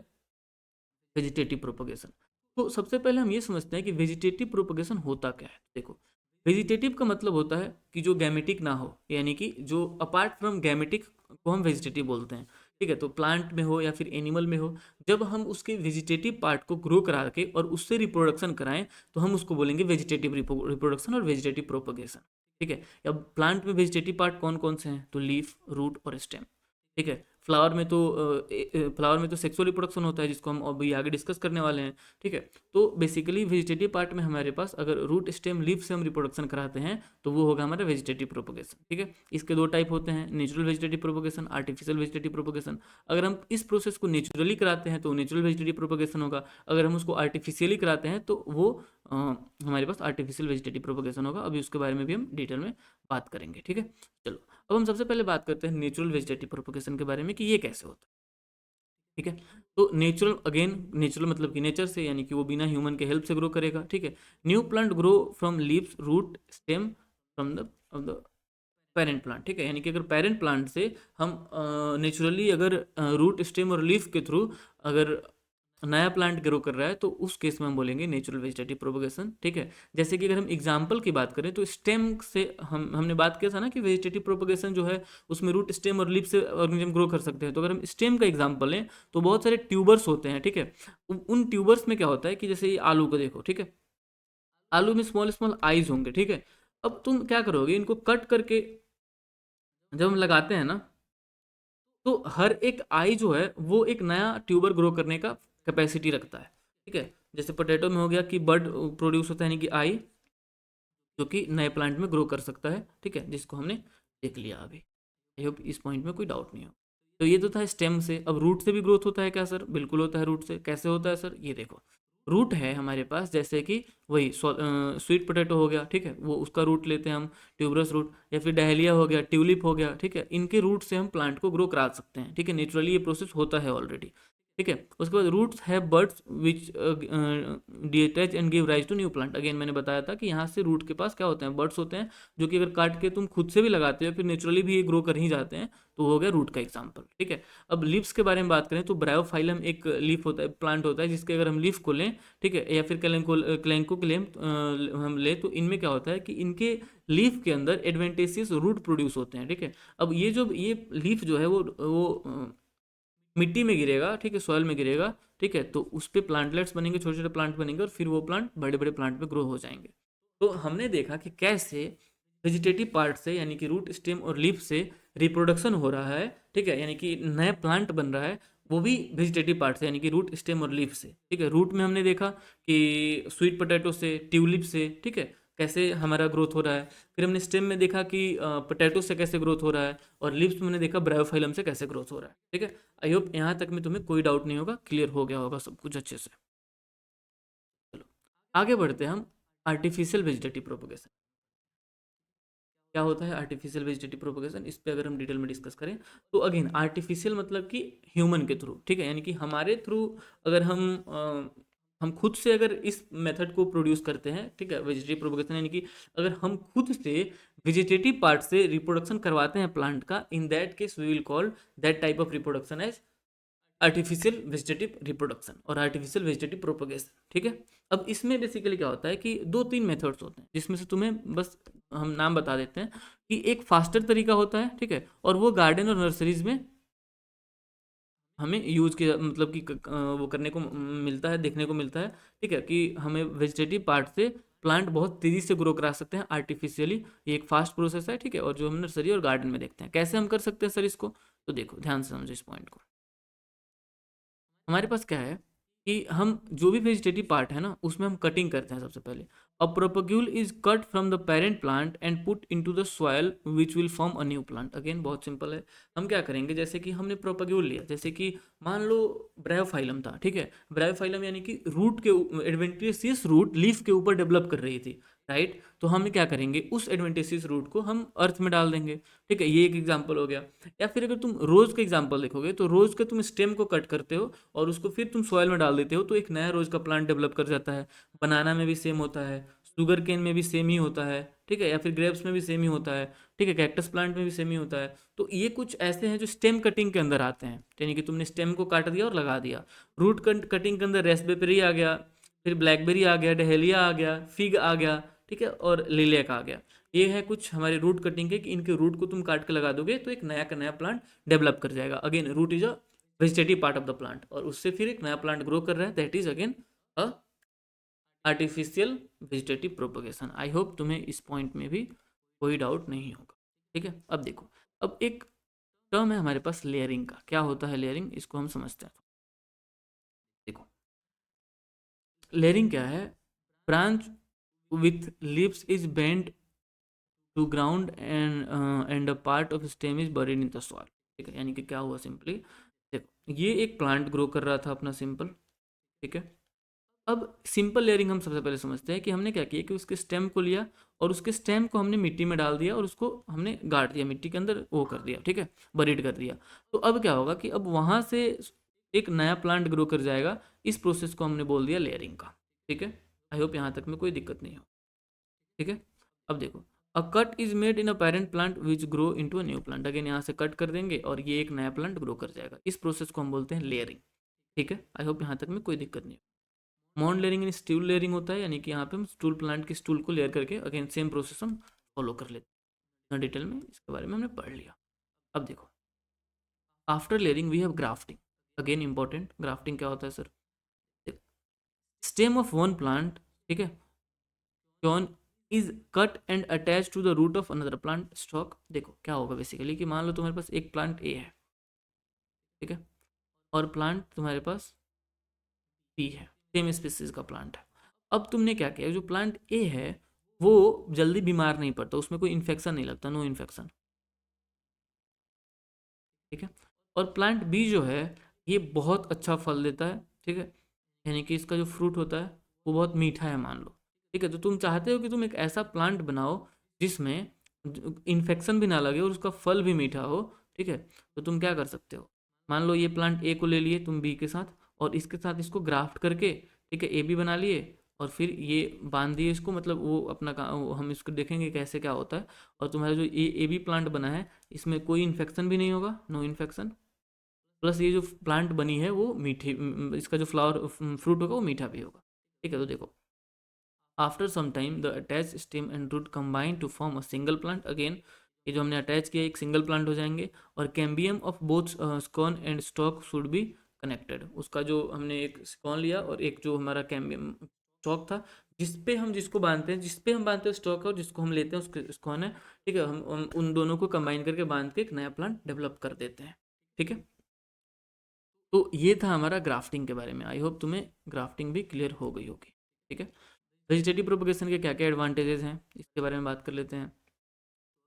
वेजिटेटिव प्रोपगेशन। तो सबसे पहले हम ये समझते हैं कि वेजिटेटिव प्रोपगेशन होता क्या है। देखो, वेजिटेटिव का मतलब होता है कि जो गैमेटिक ना हो, यानी कि जो अपार्ट फ्रॉम गैमेटिक को हम वेजिटेटिव बोलते हैं, ठीक है। तो प्लांट में हो या फिर एनिमल में हो, जब हम उसके वेजिटेटिव पार्ट को ग्रो करा के और उससे रिप्रोडक्शन कराएं, तो हम उसको बोलेंगे वेजिटेटिव रिप्रोडक्शन और वेजिटेटिव प्रोपगेशन, ठीक है। अब प्लांट में वेजिटेटिव पार्ट कौन कौन से हैं? तो लीफ, रूट और स्टेम, ठीक है। फ्लावर में तो सेक्सुअल रिप्रोडक्शन होता है, जिसको हम अभी आगे डिस्कस करने वाले हैं, ठीक है। तो बेसिकली वेजिटेटिव पार्ट में हमारे पास अगर रूट, स्टेम, लीफ से हम रिप्रोडक्शन कराते हैं, तो वो होगा हमारा वेजिटेटिव प्रोपगेशन, ठीक है। इसके दो टाइप होते हैं, natural vegetative propagation, artificial vegetative propagation. अगर हम इस प्रोसेस को नेचुरली कराते हैं तो नेचुरल वेजिटेटिव प्रोपगेशन होगा। अगर हम उसको आर्टिफिशियली कराते हैं तो वो हमारे पास आर्टिफिशियल वेजिटेटिव प्रोपगेशन होगा। अभी उसके बारे में भी हम डिटेल में बात करेंगे, ठीक है। चलो, अब हम सबसे पहले बात करते हैं नेचुरल वेजिटेटिव प्रोपगेशन के बारे में, कि ये कैसे होता है, ठीक है। तो नेचुरल, अगेन नेचुरल मतलब कि नेचर से, यानी कि वो बिना ह्यूमन के हेल्प से ग्रो करेगा, ठीक है। New plant grow from leaves, root, stem from the parent plant, ठीक है। यानी कि अगर पेरेंट प्लांट से हम नेचुरली अगर रूट, स्टेम और लीफ के थ्रू अगर नया प्लांट ग्रो कर रहा है, तो उस केस में हम बोलेंगे नेचुरल वेजिटेटिव प्रोपगेशन, ठीक है। जैसे कि अगर हम एग्जांपल की बात करें, तो स्टेम से हमने बात किया था ना कि वेजिटेटिव प्रोपगेशन जो है उसमें रूट, स्टेम और लीफ से ऑर्गेनिज्म ग्रो कर सकते हैं। तो अगर हम स्टेम का एग्जांपल लें, तो बहुत सारे ट्यूबर्स होते हैं, ठीक है। उन ट्यूबर्स में क्या होता है कि जैसे ये आलू को देखो, ठीक है, आलू में स्मॉल स्मॉल आईज होंगे, ठीक है। अब तुम क्या करोगे, इनको कट करके जब हम लगाते हैं ना, तो हर एक आई जो है वो एक नया ट्यूबर ग्रो करने का कैपेसिटी रखता है, ठीक है। जैसे पोटैटो में हो गया कि बड प्रोड्यूस होता है, यानी कि आई, जो कि नए प्लांट में ग्रो कर सकता है, ठीक है, जिसको हमने देख लिया अभी। आई होप इस पॉइंट में कोई डाउट नहीं हो। तो ये तो था स्टेम से। अब रूट से भी ग्रोथ होता है क्या सर? बिल्कुल होता है रूट से। कैसे होता है सर? ये देखो, रूट है हमारे पास, जैसे कि वही स्वीट पोटैटो हो गया, ठीक है, वो उसका रूट लेते हैं हम, ट्यूबरस रूट, या फिर डहलिया हो गया, ट्यूलिप हो गया, ठीक है। इनके रूट से हम प्लांट को ग्रो करा सकते हैं, ठीक है। नेचुरली ये प्रोसेस होता है ऑलरेडी, ठीक है। उसके बाद रूट्स है buds which detach and give rise to new plant. Again मैंने बताया था कि यहाँ से रूट के पास क्या होते हैं, बर्ड्स होते हैं, जो कि अगर काट के तुम खुद से भी लगाते हो फिर नेचुरली भी ये ग्रो कर ही जाते हैं। तो हो गया रूट का एग्जाम्पल, ठीक है। अब लीव्स के बारे में बात करें, तो ब्रायोफाइलम एक लीफ होता है, प्लांट होता है, जिसके अगर हम लीफ को लें, ठीक है, या फिर क्लैंको के लें, हम ले, तो इनमें क्या होता है कि इनके लीफ के अंदर एडवेंटेशियस रूट प्रोड्यूस होते हैं, ठीक है। अब ये लीफ जो है वो मिट्टी में गिरेगा, ठीक है, सॉइल में गिरेगा, ठीक है, तो उस पर प्लांटलेट्स बनेंगे, छोटे छोटे प्लांट बनेंगे, और फिर वो प्लांट बड़े बड़े प्लांट में ग्रो हो जाएंगे। तो हमने देखा कि कैसे वेजिटेटिव पार्ट से, यानी कि रूट, स्टेम और लीफ से रिप्रोडक्शन हो रहा है, ठीक है, यानी कि नया प्लांट बन रहा है, वो भी वेजिटेटिव पार्ट से, यानी कि रूट, स्टेम और लीफ से, ठीक है। रूट में हमने देखा कि स्वीट पोटैटो से, ट्यूलिप से, ठीक है, कैसे हमारा ग्रोथ हो रहा है। फिर हमने स्टेम में देखा कि पोटैटो से कैसे ग्रोथ हो रहा है, और लीव्स में हमने देखा ब्रायोफाइलम से कैसे ग्रोथ हो रहा है, ठीक है। आई होप यहाँ तक में तुम्हें कोई डाउट नहीं होगा, क्लियर हो गया होगा सब कुछ अच्छे से। चलो, आगे बढ़ते हैं हम। आर्टिफिशियल वेजिटेटिव प्रोपगेशन क्या होता है? आर्टिफिशियल वेजिटेटिव प्रोपगेशन, इस पे अगर हम डिटेल में डिस्कस करें, तो अगेन आर्टिफिशियल मतलब कि ह्यूमन के थ्रू, ठीक है, यानी कि हमारे थ्रू अगर हम खुद से अगर इस मेथड को प्रोड्यूस करते हैं, ठीक है, वेजिटेटिव प्रोपगेशन, यानी कि अगर हम खुद से वेजिटेटिव पार्ट से रिप्रोडक्शन करवाते हैं प्लांट का, in that case we will call that type of reproduction as artificial vegetative reproduction और आर्टिफिशियल वेजिटेटिव प्रोपगेशन, ठीक है। अब इसमें बेसिकली क्या होता है कि दो तीन मेथड्स होते हैं, जिसमें से तुम्हें बस हम नाम बता देते हैं कि एक फास्टर तरीका होता है, ठीक है, और वो गार्डन और नर्सरीज में हमें यूज किया, मतलब कि वो करने को मिलता है, देखने को मिलता है, ठीक है, कि हमें वेजिटेटिव पार्ट से प्लांट बहुत तेजी से ग्रो करा सकते हैं आर्टिफिशियली। ये एक फास्ट प्रोसेस है, ठीक है, और जो हम नर्सरी और गार्डन में देखते हैं। कैसे हम कर सकते हैं सर इसको? तो देखो ध्यान से समझो इस पॉइंट को। हमारे पास क्या है कि हम जो भी वेजिटेटिव पार्ट है ना, उसमें हम कटिंग करते हैं सबसे पहले। A propagule is cut from the parent plant and put into the soil which will form a new plant. Again बहुत सिंपल है। हम क्या करेंगे, जैसे कि हमने प्रोपग्यूल लिया, जैसे कि मान लो ब्रायोफाइलम था, ठीक है, ब्रायोफाइलम यानी कि रूट के एडवेंटिशियस रूट लीफ के ऊपर डेवलप कर रही थी, राइट। तो हम क्या करेंगे, उस एडवेंटिशियस रूट को हम अर्थ में डाल देंगे, ठीक है, ये एक एग्जाम्पल हो गया। या फिर अगर तुम रोज का एग्जाम्पल देखोगे, तो रोज के तुम स्टेम को कट करते हो और उसको फिर तुम सॉइल में डाल देते हो, तो एक नया रोज का प्लांट डेवलप कर जाता है। बनाना में भी सेम होता है, शुगर केन में भी सेम ही होता है, ठीक है, या फिर ग्रेप्स में भी सेम ही होता है, ठीक है, कैक्टस प्लांट में भी सेम ही होता है। तो ये कुछ ऐसे हैं जो स्टेम कटिंग के अंदर आते हैं, यानी कि तुमने स्टेम को काट दिया और लगा दिया। रूट कटिंग के अंदर रेस्पबेरी आ गया, फिर ब्लैकबेरी आ गया, डहेलिया आ गया, फिग आ गया, ठीक है, और लिलियक आ गया। ये है कुछ हमारे रूट कटिंग के, कि इनके रूट को तुम काट के लगा दोगे तो एक नया का नया प्लांट डेवलप कर जाएगा। Again root is a vegetative part of the plant, और उससे फिर एक नया प्लांट ग्रो कर रहा है, that is again a artificial vegetative propagation. I hope तुम्हें इस पॉइंट में भी कोई डाउट नहीं होगा, ठीक है। अब देखो, अब एक टर्म है हमारे पास लेयरिंग का। क्या होता है लेयरिंग, इसको हम समझते हैं। देखो लेयरिंग क्या है, branch with leaves is bend to ground and a part of stem is buried in the soil, ठीक है। यानी कि क्या हुआ सिंपली, देखो ये एक प्लांट ग्रो कर रहा था अपना सिंपल, ठीक है। अब सिंपल लेयरिंग हम सबसे पहले समझते हैं कि हमने क्या किया कि उसके स्टेम को लिया और उसके स्टेम को हमने मिट्टी में डाल दिया और उसको हमने गाड़ दिया मिट्टी के अंदर, वो कर दिया, ठीक है, बरीड कर दिया। तो अब क्या होगा कि अब वहां से एक नया प्लांट ग्रो कर जाएगा। इस प्रोसेस को हमने बोल दिया लेयरिंग का, ठीक है। आई होप यहाँ तक में कोई दिक्कत नहीं हो, ठीक है। अब देखो, अ cut is made in a parent plant which grow into a new plant. Again यहाँ से कट कर देंगे और ये एक नया प्लांट ग्रो कर जाएगा। इस प्रोसेस को हम बोलते हैं लेयरिंग, ठीक है। आई होप यहाँ तक में कोई दिक्कत नहीं। मॉन्ड लेयरिंग इन स्टूल लेयरिंग होता है, यानी कि यहाँ पे हम स्टूल प्लांट के स्टूल को लेयर करके अगेन सेम प्रोसेस हम फॉलो कर लेते हैं। डिटेल में इसके बारे में हमने पढ़ लिया। अब देखो, after layering we have grafting. Again important, grafting क्या होता है sir? Stem of one plant, ठीक है, जॉन is cut and attach to the root of another plant stock. देखो क्या होगा बेसिकली, कि मान लो तुम्हारे पास एक प्लांट ए है, ठीक है, और प्लांट तुम्हारे पास बी है, सेम स्पीसीज का प्लांट है। अब तुमने क्या किया, जो प्लांट ए है वो जल्दी बीमार नहीं पड़ता, उसमें कोई इन्फेक्शन नहीं लगता, नो इन्फेक्शन, ठीक है। और प्लांट बी जो है ये बहुत अच्छा फल देता है, ठीक है, यानी कि इसका जो फ्रूट होता है वो बहुत मीठा है मान लो, ठीक है। तो तुम चाहते हो कि तुम एक ऐसा प्लांट बनाओ जिसमें इन्फेक्शन भी ना लगे और उसका फल भी मीठा हो, ठीक है। तो तुम क्या कर सकते हो, मान लो ये प्लांट ए को ले लिए तुम बी के साथ, और इसके साथ इसको ग्राफ्ट करके, ठीक है, ए बी बना लिए, और फिर ये बांध दिए इसको, मतलब वो अपना हम इसको देखेंगे कैसे क्या होता है। और तुम्हारा जो ए बी प्लांट बना है इसमें कोई इन्फेक्शन भी नहीं होगा, नो इन्फेक्शन, प्लस ये जो प्लांट बनी है वो मीठी, इसका जो फ्लावर फ्रूट होगा वो मीठा भी होगा, ठीक है। तो देखो, after some time the attach stem and root combine to form a single plant. Again ये जो हमने अटैच किया एक सिंगल प्लांट हो जाएंगे, और cambium of both scion and stock should be connected. उसका जो हमने एक स्कॉन लिया और एक जो हमारा कैम्बियम स्टॉक था, जिसको बांधते हैं, जिस पे हम बांधते हैं स्टॉक है और जिसको हम लेते हैं उसके स्कॉन है, ठीक है। हम उन दोनों को कंबाइन करके बांध के एक नया प्लांट डेवलप कर देते हैं, ठीक है। तो ये था हमारा ग्राफ्टिंग के बारे में। आई होप तुम्हें ग्राफ्टिंग भी क्लियर हो गई होगी, ठीक है। वेजिटेटिव प्रोपगेशन के क्या क्या एडवांटेजेस हैं इसके बारे में बात कर लेते हैं।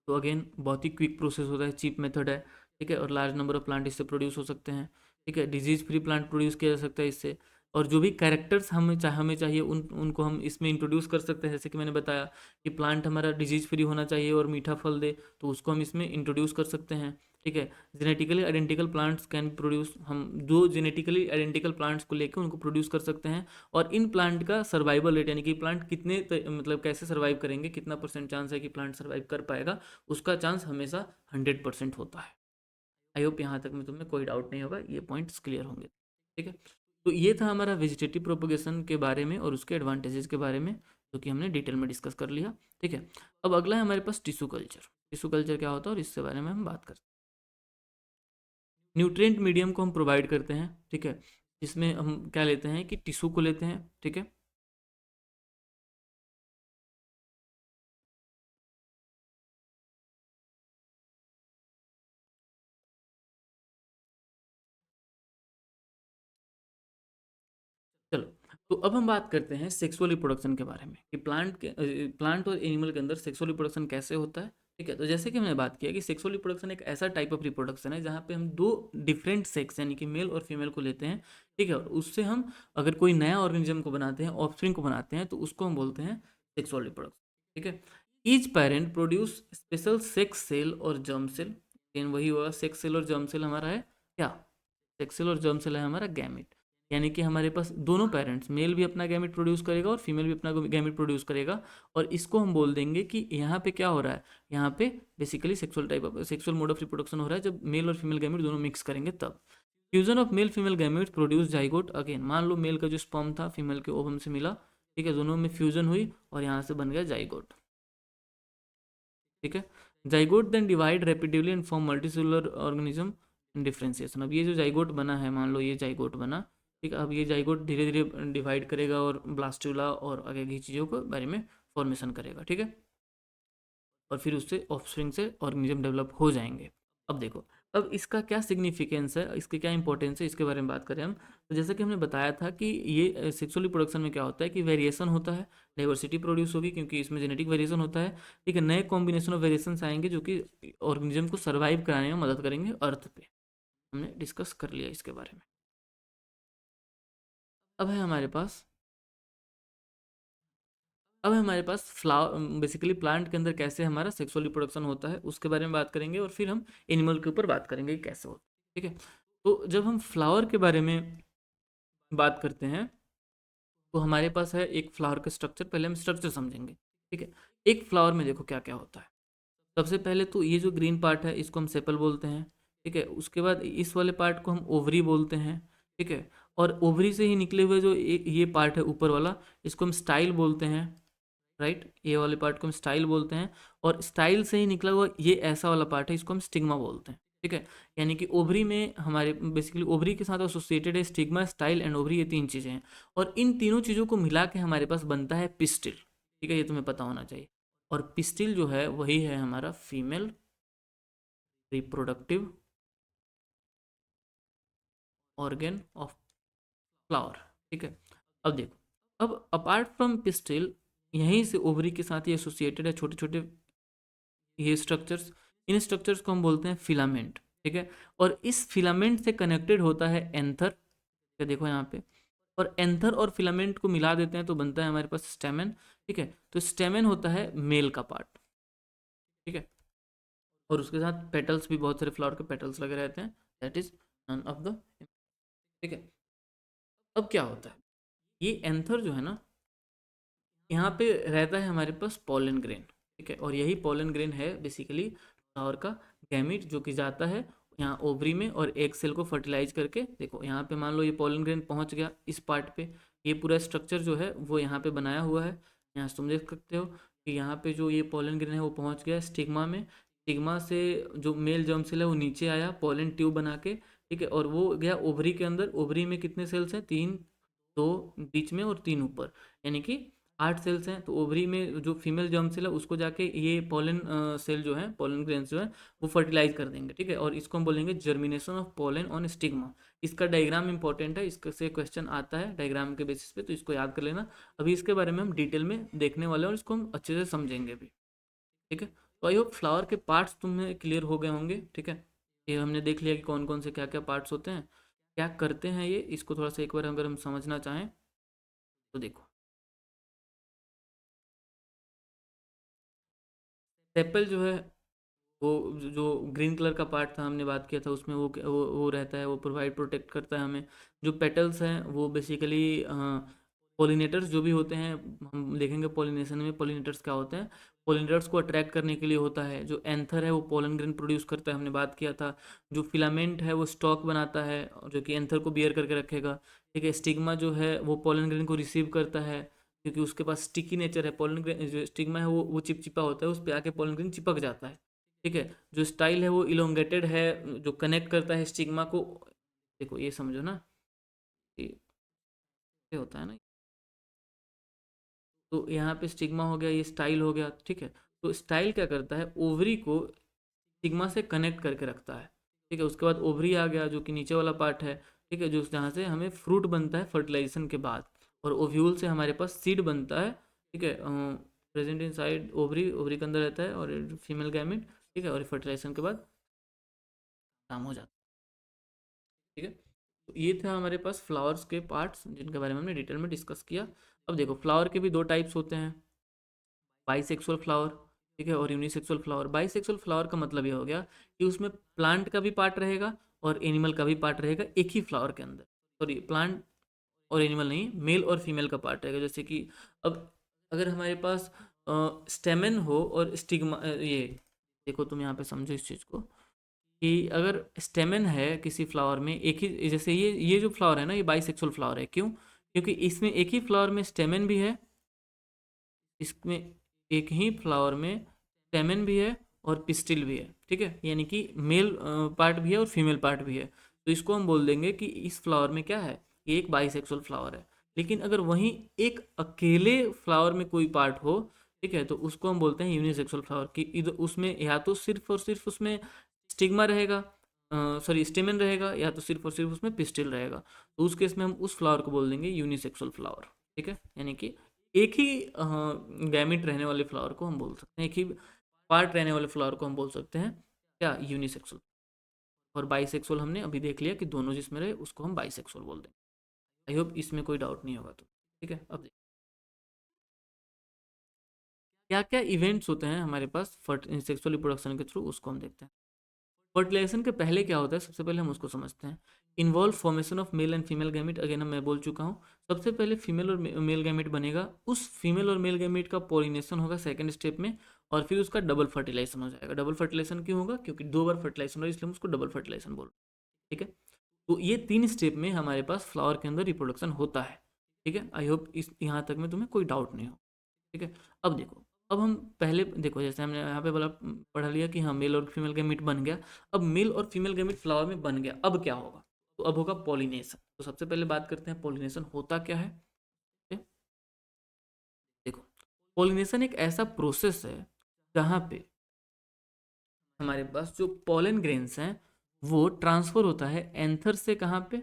तो अगेन बहुत ही क्विक प्रोसेस होता है, चीप मेथड है, ठीक है, और लार्ज नंबर ऑफ प्लांट इससे प्रोड्यूस हो सकते हैं, ठीक है। डिजीज फ्री प्लांट प्रोड्यूस किया जा सकता है इससे। और जो भी कैरेक्टर्स हमें चाहिए उनको हम इसमें इंट्रोड्यूस कर सकते हैं। जैसे कि मैंने बताया कि प्लांट हमारा डिजीज फ्री होना चाहिए और मीठा फल दे, तो उसको हम इसमें इंट्रोड्यूस कर सकते हैं, ठीक है। Genetically identical plants can produce, हम जो जेनेटिकली आइडेंटिकल प्लांट्स को लेकर उनको प्रोड्यूस कर सकते हैं। और इन प्लांट का सर्वाइवल रेट, यानी कि प्लांट कितने मतलब कैसे सर्वाइव करेंगे, कितना परसेंट चांस है कि प्लांट सर्वाइव कर पाएगा, उसका चांस हमेशा 100% होता है। आई होप यहाँ तक में तुम्हें कोई डाउट नहीं होगा, ये पॉइंट्स क्लियर होंगे, ठीक है। तो ये था हमारा वेजिटेटिव प्रोपगेशन के बारे में और उसके एडवांटेजेस के बारे में। जो कि हमने डिटेल में डिस्कस कर लिया। ठीक है, अब अगला है हमारे पास टिश्यू कल्चर। टिश्यू कल्चर क्या होता है और इसके बारे में हम बात करते हैं। न्यूट्रिएंट मीडियम को हम प्रोवाइड करते हैं, ठीक है, जिसमें हम क्या लेते हैं कि टिश्यू को लेते हैं। ठीक है, चलो, तो अब हम बात करते हैं सेक्सुअल रिप्रोडक्शन के बारे में कि प्लांट और एनिमल के अंदर सेक्सुअल रिप्रोडक्शन कैसे होता है। ठीक है, तो जैसे कि हमने बात किया कि सेक्सुअल रिप्रोडक्शन एक ऐसा टाइप ऑफ रिप्रोडक्शन है जहाँ पे हम दो डिफरेंट सेक्स यानी कि मेल और फीमेल को लेते हैं। ठीक है, और उससे हम अगर कोई नया ऑर्गेनिज्म को बनाते हैं, ऑफस्प्रिंग को बनाते हैं, तो उसको हम बोलते हैं सेक्सुअल रिप्रोडक्शन। ठीक है, each parent produce special sex cell और जर्म सेल। वही हुआ, सेक्स सेल और जर्म सेल हमारा है क्या, सेक्स सेल और जर्म सेल है हमारा गैमेट। यानी कि हमारे पास दोनों पेरेंट्स, मेल भी अपना गैमेट प्रोड्यूस करेगा और फीमेल भी अपना गैमेट प्रोड्यूस करेगा। और इसको हम बोल देंगे कि यहाँ पे क्या हो रहा है, यहाँ पे basically sexual type of sexual mode of reproduction हो रहा है जब मेल और फीमेल गैमेट दोनों मिक्स करेंगे तब। Fusion of male female gametes produce zygote. Again मान लो मेल का जो स्पर्म था फीमेल के ओवम से मिला, ठीक है, दोनों में फ्यूजन हुई और यहाँ से बन गया जाइगोट। ठीक है, zygote then divide rapidly and form multicellular organism in differentiation. अब ये जो जाइगोट बना है, मान लो ये जाइगोट बना, ठीक है, अब ये जाइगोट धीरे धीरे डिवाइड करेगा और ब्लास्टुला और आगे की चीज़ों के बारे में फॉर्मेशन करेगा। ठीक है, और फिर उससे ऑफस्प्रिंग से ऑर्गेनिज्म डेवलप हो जाएंगे। अब देखो, अब इसका क्या सिग्निफिकेंस है, इसके क्या इंपॉर्टेंस है, इसके बारे में बात करें हम, तो जैसे कि हमने बताया था कि ये सेक्सुअल रिप्रोडक्शन में क्या होता है कि वेरिएशन होता है, डाइवर्सिटी प्रोड्यूस होगी क्योंकि इसमें जेनेटिक वेरिएशन होता है। ठीक है, नए कॉम्बिनेशन ऑफ वेरिएशन आएंगे जो कि ऑर्गेनिज्म को सर्वाइव कराने में मदद करेंगे अर्थ पे। हमने डिस्कस कर लिया इसके बारे में। अब है हमारे पास अब हमारे पास फ्लावर, बेसिकली प्लांट के अंदर कैसे हमारा सेक्सुअल रिप्रोडक्शन होता है उसके बारे में बात करेंगे और फिर हम एनिमल के ऊपर बात करेंगे कि कैसे होता है। ठीक है, तो जब हम फ्लावर के बारे में बात करते हैं तो हमारे पास है एक फ्लावर का स्ट्रक्चर। पहले हम स्ट्रक्चर समझेंगे। ठीक है, एक फ्लावर में देखो क्या क्या होता है। सबसे पहले तो ये जो ग्रीन पार्ट है इसको हम सेपल बोलते हैं। ठीक है, उसके बाद इस वाले पार्ट को हम ओवरी बोलते हैं। ठीक है, और ओवरी से ही निकले हुए जो ये पार्ट है ऊपर वाला, इसको हम स्टाइल बोलते हैं। राइट, ये वाले पार्ट को हम स्टाइल बोलते हैं। और स्टाइल से ही निकला हुआ ये ऐसा वाला पार्ट है, इसको हम स्टिग्मा बोलते हैं। ठीक है, यानी कि ओवरी में हमारे बेसिकली ओवरी के साथ एसोसिएटेड है स्टिग्मा, स्टाइल एंड ओवरी, ये तीन चीज़ें हैं। और इन तीनों चीज़ों को मिला के हमारे पास बनता है पिस्टिल। ठीक है, ये तुम्हें पता होना चाहिए। और पिस्टिल जो है वही है हमारा female reproductive organ of flower. ठीक है, अब देखो, अब अपार्ट फ्रॉम पिस्टिल, यहीं से ओवरी के साथ ये एसोसिएटेड है छोटे छोटे ये स्ट्रक्चर्स। इन स्ट्रक्चर्स को हम बोलते हैं फिलामेंट। ठीक है, और इस फिलामेंट से कनेक्टेड होता है एंथर। देखो यहाँ पे, और एंथर और फिलामेंट को मिला देते हैं तो बनता है हमारे पास स्टेमेन। ठीक है, तो स्टेमेन होता है मेल का पार्ट। ठीक है, और उसके साथ पेटल्स भी, बहुत सारे फ्लावर के पेटल्स लगे रहते हैं, that is none of the. ठीक है, अब क्या होता है, ये एंथर जो है ना, यहाँ पे रहता है हमारे पास पोलन ग्रेन। ठीक है, और यही पोलन ग्रेन है बेसिकली फ्लावर का गैमीट जो कि जाता है यहाँ ओवरी में और एग सेल को फर्टिलाइज करके। देखो यहाँ पे मान लो ये पोलन ग्रेन पहुँच गया इस पार्ट पे, ये पूरा स्ट्रक्चर जो है वो यहाँ पे बनाया हुआ है। यहाँ से तुम देख सकते हो कि यहाँ पे जो ये पोलन ग्रेन है वो पहुँच गया स्टिग्मा में। स्टिग्मा से जो मेल जर्म सेल है वो नीचे आया पोलन ट्यूब बना के। ठीक है, और वो गया ओवरी के अंदर। ओवरी में कितने सेल्स हैं, तीन, दो बीच में और तीन ऊपर, यानी कि 8 सेल्स हैं। तो ओवरी में जो फीमेल जर्म सेल है उसको जाके ये पोलन सेल जो है, पोलन ग्रेन्स जो है वो फर्टिलाइज कर देंगे। ठीक है, और इसको हम बोलेंगे germination of pollen on stigma. इसका डायग्राम इंपॉर्टेंट है, इससे क्वेश्चन आता है डायग्राम के बेसिस पे, तो इसको याद कर लेना। अभी इसके बारे में हम डिटेल में देखने वाले हैं और इसको हम अच्छे से समझेंगे भी। ठीक है, तो आई होप फ्लावर के पार्ट्स तुम्हें क्लियर हो गए होंगे। ठीक है, ये हमने देख लिया कि कौन कौन से क्या क्या पार्ट्स होते हैं, क्या करते हैं ये, इसको थोड़ा सा एक बार अगर हम समझना चाहें तो देखो, सेपल जो है वो जो ग्रीन कलर का पार्ट था हमने बात किया था उसमें, वो रहता है, वो प्रोवाइड प्रोटेक्ट करता है हमें। जो पेटल्स हैं वो बेसिकली पोलिनेटर्स जो भी होते हैं, हम देखेंगे पॉलिनेशन में पॉलिनेटर्स क्या होते हैं। पॉलिनेटर्स को अट्रैक्ट करने के लिए होता है। जो एंथर है वो पोलन ग्रेन प्रोड्यूस करता है, हमने बात किया था। जो फिलामेंट है वो स्टॉक बनाता है जो कि एंथर को बियर करके रखेगा। ठीक है, स्टिग्मा जो है वो पोलन ग्रेन को रिसीव करता है। क्योंकि उसके पास स्टिकी नेचर है, पोलन ग्रेन जो स्टिग्मा है वो चिपचिपा होता है, उस पे आके पोलन ग्रेन चिपक जाता है। ठीक है, जो स्टाइल है वो इलोंगेटेड है, जो कनेक्ट करता है स्टिग्मा को। देखो ये समझो ना, ये होता है ना, तो यहाँ पे स्टिग्मा हो गया, ये स्टाइल हो गया। ठीक है, तो स्टाइल क्या करता है, ओवरी को स्टिग्मा से कनेक्ट करके रखता है। ठीक है, उसके बाद ओवरी आ गया जो कि नीचे वाला पार्ट है। ठीक है, जो जहाँ से हमें फ्रूट बनता है फर्टिलाइजेशन के बाद, और ओव्यूल से हमारे पास सीड बनता है। ठीक है, present in side ovary, ovary के अंदर रहता है और फीमेल गैमेट। ठीक है, और फर्टिलाइजेशन के बाद काम हो जाता है। ठीक है, तो ये था हमारे पास फ्लावर्स के पार्ट्स जिनके बारे में हमने डिटेल में डिस्कस किया। अब देखो फ्लावर के भी दो टाइप्स होते हैं, बाइसेक्सुअल फ्लावर, ठीक है, और यूनिसेक्सुअल फ्लावर। बाइसेक्सुअल फ्लावर का मतलब ये हो गया कि उसमें प्लांट का भी पार्ट रहेगा और एनिमल का भी पार्ट रहेगा एक ही फ्लावर के अंदर। सॉरी, प्लांट और एनिमल नहीं, मेल और फीमेल का पार्ट रहेगा। जैसे कि अब अगर हमारे पास स्टेमेन हो और स्टिग्मा, ये देखो तुम यहाँ पे समझो इस चीज़ को, कि अगर स्टेमेन है किसी फ्लावर में एक ही, जैसे ये जो फ्लावर है ना, ये बाइसेक्सुअल फ्लावर है। क्यों? क्योंकि इसमें एक ही फ्लावर में स्टेमेन भी है, इसमें एक ही फ्लावर में स्टेमेन भी है और पिस्टिल भी है। ठीक है, यानी कि मेल पार्ट भी है और फीमेल पार्ट भी है। तो इसको हम बोल देंगे कि इस फ्लावर में क्या है, ये एक बाइसेक्सुअल फ्लावर है। लेकिन अगर वहीं एक अकेले फ्लावर में कोई पार्ट हो, ठीक है, तो उसको हम बोलते हैं यूनिसेक्सुअल फ्लावर। कि इधर उसमें या तो सिर्फ और सिर्फ उसमें स्टिग्मा रहेगा, सॉरी स्टेमेन रहेगा, या तो सिर्फ और सिर्फ उसमें पिस्टिल रहेगा। तो उस केस में हम उस फ्लावर को बोल देंगे यूनिसेक्सुअल फ्लावर। ठीक है, यानी कि एक ही गैमिट रहने वाले फ्लावर को हम बोल सकते हैं, एक ही पार्ट रहने वाले फ्लावर को हम बोल सकते हैं क्या, यूनिसेक्सुअल। और बाइसेक्सुअल हमने अभी देख लिया कि दोनों जिसमें रहे उसको हम बाइसेक्सुअल बोल देंगे। आई होप इसमें कोई डाउट नहीं होगा। तो ठीक है, अब क्या क्या इवेंट्स होते हैं हमारे पास सेक्सुअल रिप्रोडक्शन के थ्रू, उसको हम देखते हैं। फर्टिलाइजेशन के पहले क्या होता है, सबसे पहले हम उसको समझते हैं। Involve formation of male and female gamete. Again मैं बोल चुका हूँ, सबसे पहले फीमेल और मेल गैमेट बनेगा, उस फीमेल और मेल गैमेट का पॉलिनेशन होगा सेकंड स्टेप में, और फिर उसका डबल फर्टिलाइजेशन हो जाएगा। डबल फर्टिलाइजेशन क्यों होगा? क्योंकि दो बार फर्टिलाइजेशन होगा, इसलिए हम उसको डबल फर्टिलाइजेशन बोल रहे हैं। ठीक है, तो ये तीन स्टेप में हमारे पास फ्लावर के अंदर रिप्रोडक्शन होता है। ठीक है, आई होप इस यहाँ तक में तुम्हें कोई डाउट नहीं हो। ठीक है, अब देखो, अब हम पहले देखो, जैसे हमने यहाँ पे बोला, पढ़ा लिया कि हाँ मेल और फीमेल गैमीट बन गया। अब मेल और फीमेल गैमीट फ्लावर में बन गया, अब क्या होगा? तो अब होगा पॉलिनेशन। तो सबसे पहले बात करते हैं पॉलिनेशन होता क्या है। ठीक है? देखो, पॉलिनेशन एक ऐसा प्रोसेस है जहाँ पे हमारे पास जो पॉलन ग्रेन्स हैं वो ट्रांसफर होता है एंथर से, कहाँ पे,